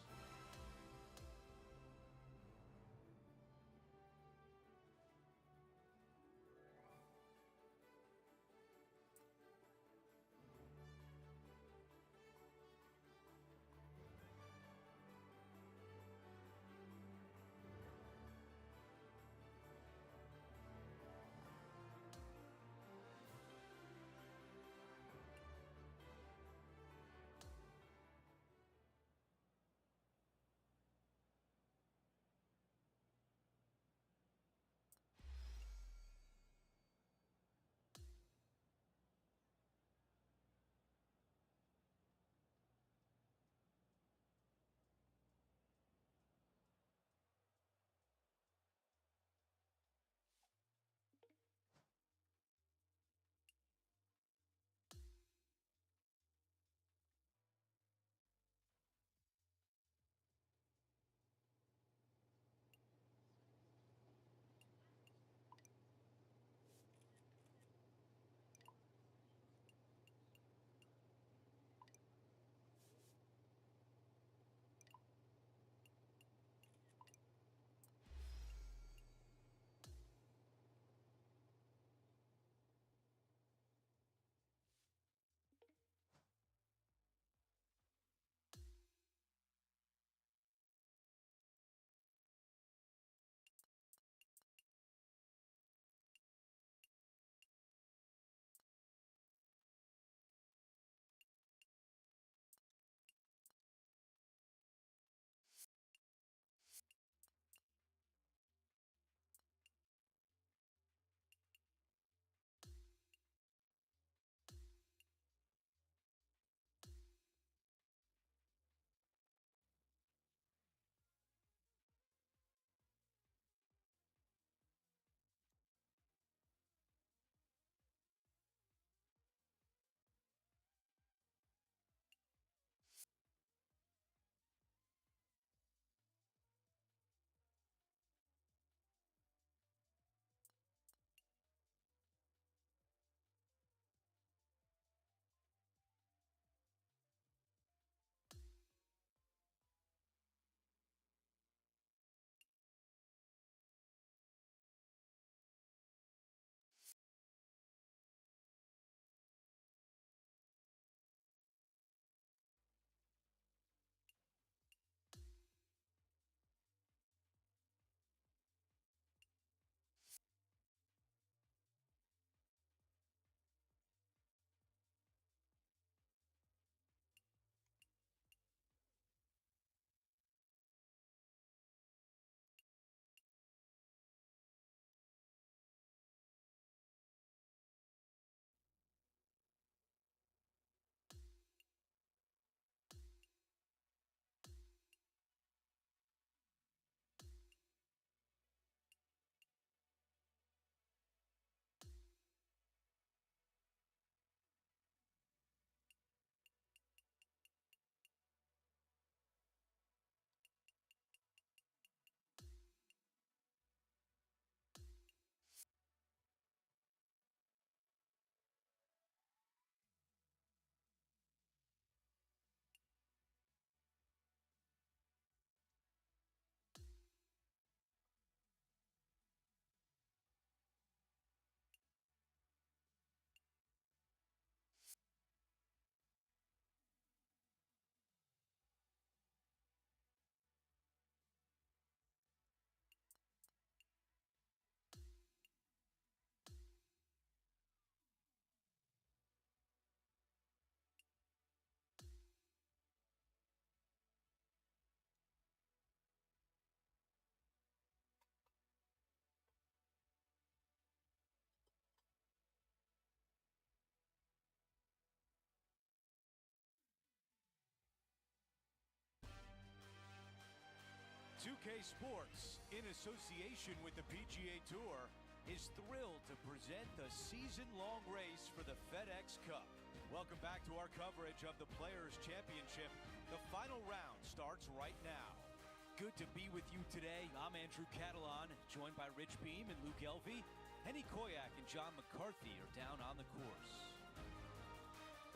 2K Sports, in association with the PGA Tour, is thrilled to present the season-long race for the FedEx Cup. Welcome back to our coverage of the Players' Championship. The final round starts right now. Good to be with you today. I'm Andrew Catalan, joined by Rich Beam and Luke Elvey. Henny Koyak and John McCarthy are down on the course.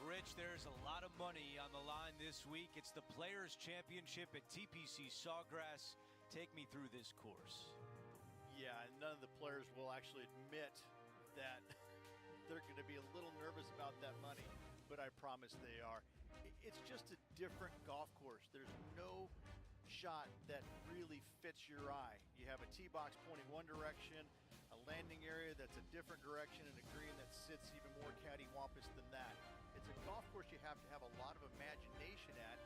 Rich, there's a lot of money on the line this week. It's the Players' Championship at TPC Sawgrass. Take me through this course. Yeah, and none of the players will actually admit that they're going to be a little nervous about that money, but I promise they are. It's just a different golf course. There's no shot that really fits your eye. You have a tee box pointing one direction, a landing area that's a different direction, and a green that sits even more cattywampus than that. It's a golf course you have to have a lot of imagination at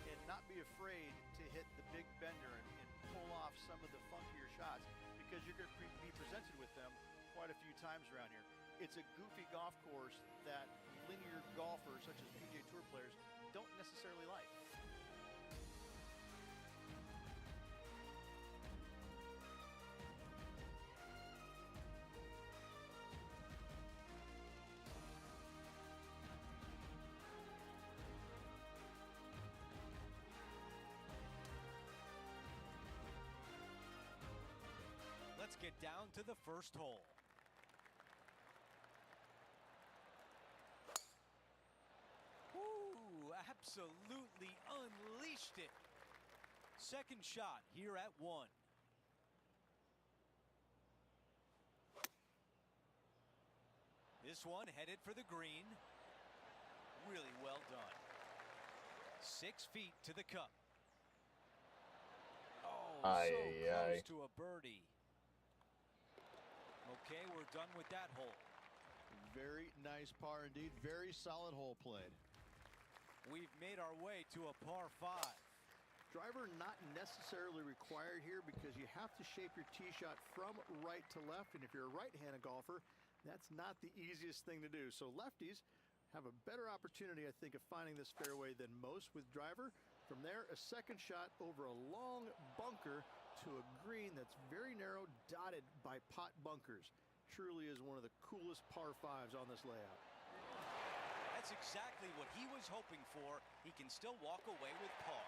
and not be afraid to hit the big bender and pull off some of the funkier shots, because you're going to be presented with them quite a few times around here. It's a goofy golf course that linear golfers, such as PGA Tour players, don't necessarily like. Let's get down to the first hole. Ooh, absolutely unleashed it. Second shot here at 1. This one headed for the green. Really well done. 6 feet to the cup. Oh, so close to a birdie. Okay, we're done with that hole. Very nice par indeed. Very solid hole played. We've made our way to a par 5. Driver not necessarily required here, because you have to shape your tee shot from right to left, and if you're a right-handed golfer, that's not the easiest thing to do. So lefties have a better opportunity, I think, of finding this fairway than most with driver. From there, a second shot over a long bunker to a green that's very narrow, dotted by pot bunkers. Truly is one of the coolest par 5s on this layout. That's exactly what he was hoping for. He can still walk away with par.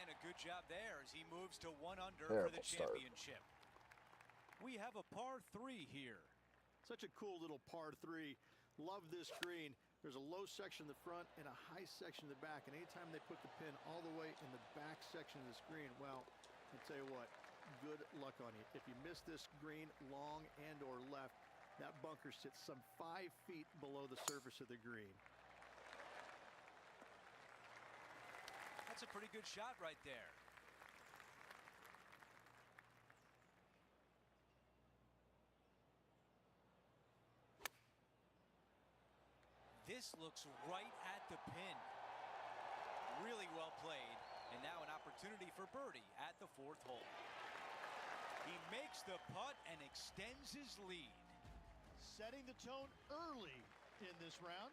And a good job there as he moves to 1 under for the championship. We have a par 3 here. Such a cool little par 3. Love this green. There's a low section in the front and a high section in the back. And anytime they put the pin all the way in the back section of this green, well, I'll tell you what, good luck on you. If you miss this green long and or left, that bunker sits some 5 feet below the surface of the green. That's a pretty good shot right there. This looks right at the pin. Really well played. And now an opportunity for birdie at the 4th hole. He makes the putt and extends his lead. Setting the tone early in this round.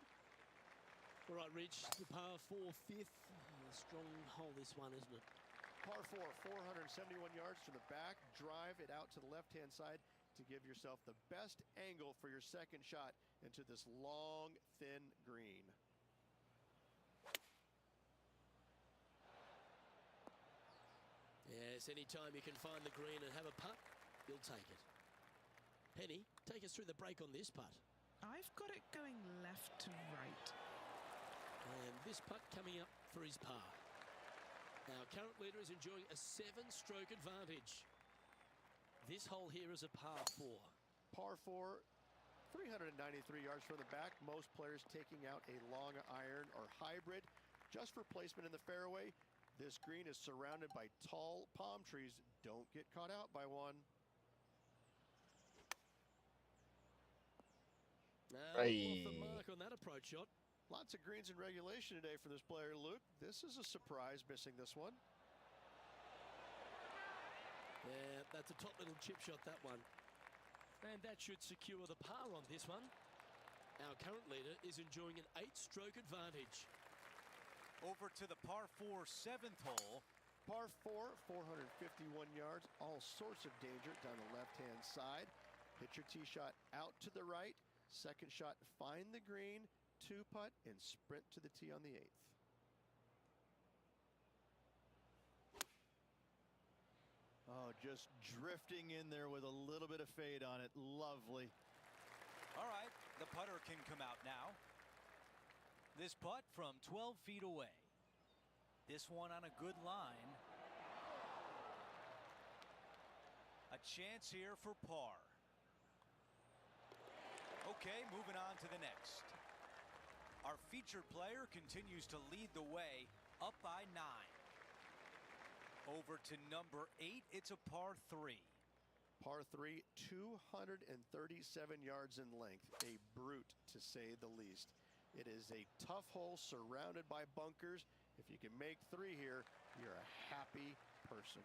All right, Rich, the par 4 fifth. A strong hole, this one, isn't it? Par 4, 471 yards to the back. Drive it out to the left-hand side to give yourself the best angle for your second shot into this long, thin green. Yes, anytime you can find the green and have a putt, you'll take it. Henny, take us through the break on this putt. I've got it going left to right. And this putt coming up for his par. Our current leader is enjoying a 7-stroke advantage. This hole here is a par 4. Par 4, 393 yards from the back. Most players taking out a long iron or hybrid just for placement in the fairway. This green is surrounded by tall palm trees. Don't get caught out by one. Off the mark on that approach shot. Lots of greens in regulation today for this player, Luke. This is a surprise, missing this one. Yeah, that's a top little chip shot, that one. And that should secure the par on this one. Our current leader is enjoying an 8-stroke advantage. Over to the par 4 7th hole. Par 4, 451 yards, all sorts of danger down the left-hand side. Hit your tee shot out to the right. Second shot, find the green, 2-putt, and sprint to the tee on the 8th. Oh, just drifting in there with a little bit of fade on it. Lovely. All right, the putter can come out now. This putt from 12 feet away. This one on a good line. A chance here for par. Okay, moving on to the next. Our featured player continues to lead the way, up by 9. Over to number 8, it's a par 3. Par 3, 237 yards in length. A brute, to say the least. It is a tough hole surrounded by bunkers. If you can make 3 here, you're a happy person.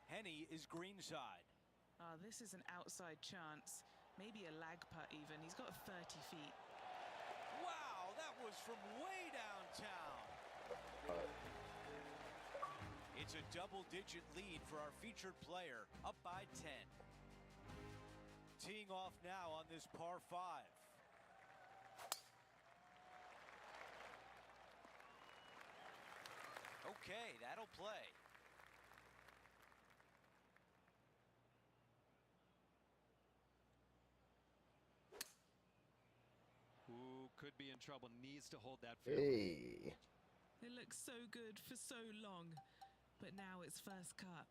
Henny is greenside. Oh, this is an outside chance. Maybe a lag putt even. He's got 30 feet. Wow, that was from way downtown. It's a double-digit lead for our featured player, up by 10. Teeing off now on this par 5. Okay, that'll play. Who could be in trouble, needs to hold that field. Hey. It looks so good for so long, but now it's first cut.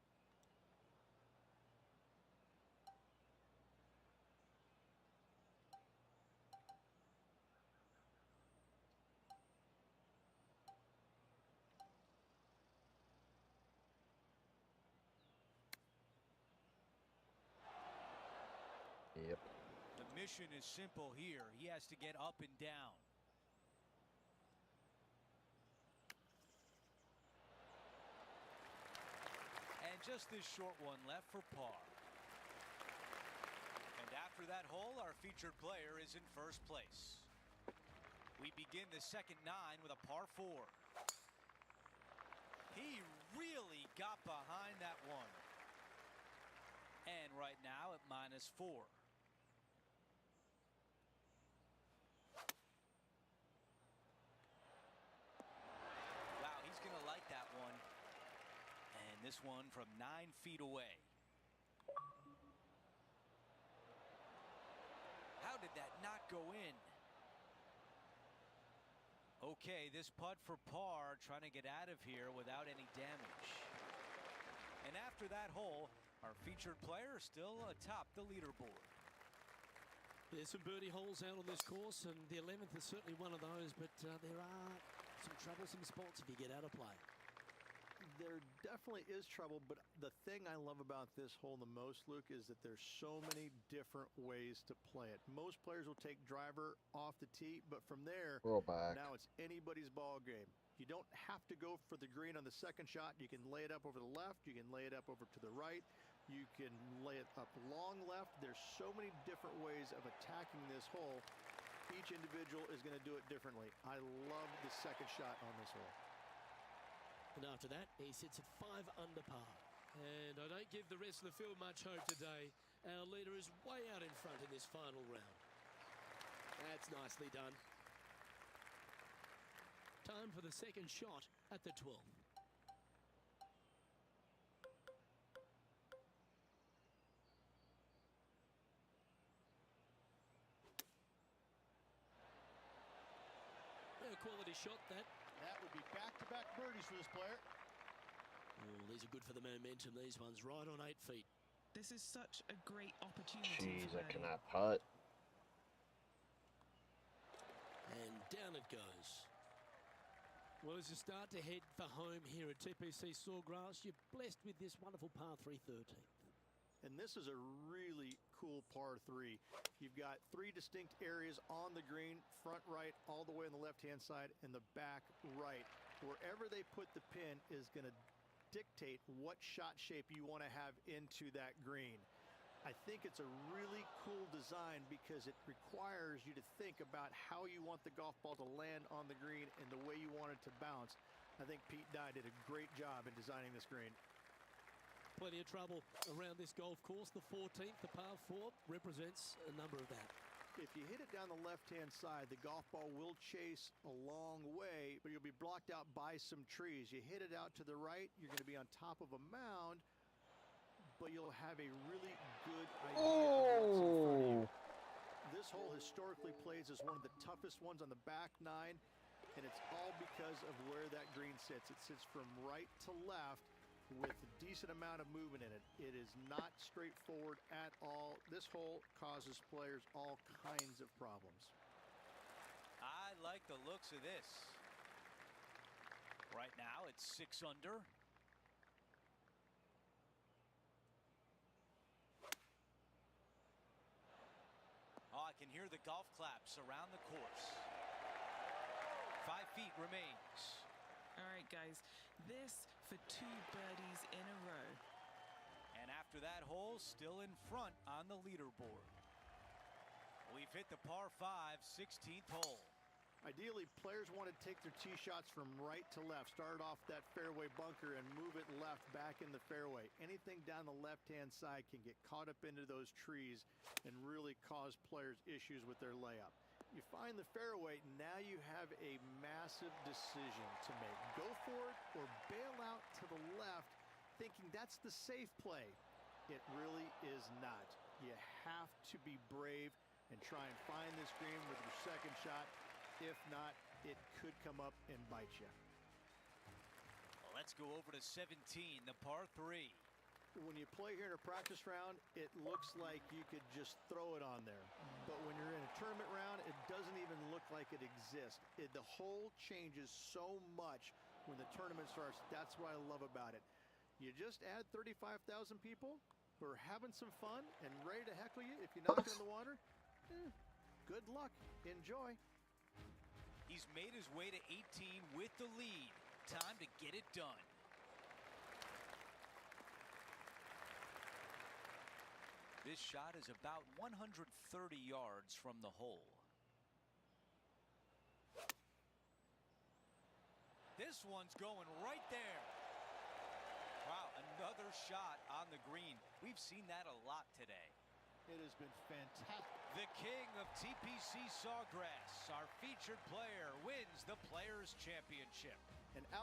Yep. The mission is simple here. He has to get up and down. And just this short one left for par. And after that hole, our featured player is in first place. We begin the second 9 with a par 4. He really got behind that one. And right now at -4. Wow, he's going to like that one. And this one from 9 feet away. How did that not go in? Okay, this putt for par, trying to get out of here without any damage. And after that hole, our featured player is still atop the leaderboard. There's some birdie holes out on this course, and the 11th is certainly one of those, but there are some troublesome spots if you get out of play. There definitely is trouble, but the thing I love about this hole the most, Luke, is that there's so many different ways to play it. Most players will take driver off the tee, but from there, Roll back. now it's anybody's ball game. You don't have to go for the green on the second shot. You can lay it up over the left. You can lay it up over to the right. You can lay it up long left. There's so many different ways of attacking this hole. Each individual is going to do it differently. I love the second shot on this hole. And after that, he sits at 5 under par. And I don't give the rest of the field much hope today. Our leader is way out in front in this final round. That's nicely done. Time for the second shot at the 12th. A quality shot that. That would be back-to-back birdies for this player. Oh, these are good for the momentum, these ones, right on 8 feet. This is such a great opportunity. Jeez, for I birdie. cannot putt. And down it goes. Well, as you start to head for home here at TPC Sawgrass, you're blessed with this wonderful par 3 13th. And this is a really cool par 3. You've got 3 distinct areas on the green, front right, all the way on the left-hand side, and the back right. Wherever they put the pin is going to dictate what shot shape you want to have into that green. I think it's a really cool design because it requires you to think about how you want the golf ball to land on the green and the way you want it to bounce. I think Pete Dye did a great job in designing this green. Plenty of trouble around this golf course. The 14th, the par 4, represents a number of that. If you hit it down the left-hand side, the golf ball will chase a long way, but you'll be blocked out by some trees. You hit it out to the right, you're going to be on top of a mound, but you'll have a really good idea of what's in front of you. This hole historically plays as one of the toughest ones on the back nine, and it's all because of where that green sits. It sits from right to left with a decent amount of movement in it. It is not straightforward at all. This hole causes players all kinds of problems. I like the looks of this. Right now it's 6 under. Oh, I can hear the golf claps around the course. 5 feet remains. All right, guys, this for 2 birdies in a row. And after that hole, still in front on the leaderboard. We've hit the par 5, 16th hole. Ideally, players want to take their tee shots from right to left. Start off that fairway bunker and move it left back in the fairway. Anything down the left-hand side can get caught up into those trees and really cause players issues with their layup. You find the fairway, now you have a massive decision to make. Go for it or bail out to the left, thinking that's the safe play. It really is not. You have to be brave and try and find this green with your second shot. If not, it could come up and bite you. Well, let's go over to 17, the par 3. When you play here in a practice round, it looks like you could just throw it on there. But when you're in a tournament round, it doesn't even look like it exists. The hole changes so much when the tournament starts. That's what I love about it. You just add 35,000 people who are having some fun and ready to heckle you. If you knock it in the water, good luck. Enjoy. He's made his way to 18 with the lead. Time to get it done. This shot is about 130 yards from the hole. This one's going right there. Wow, another shot on the green. We've seen that a lot today. It has been fantastic. The king of TPC Sawgrass, our featured player, wins the Players' Championship. And out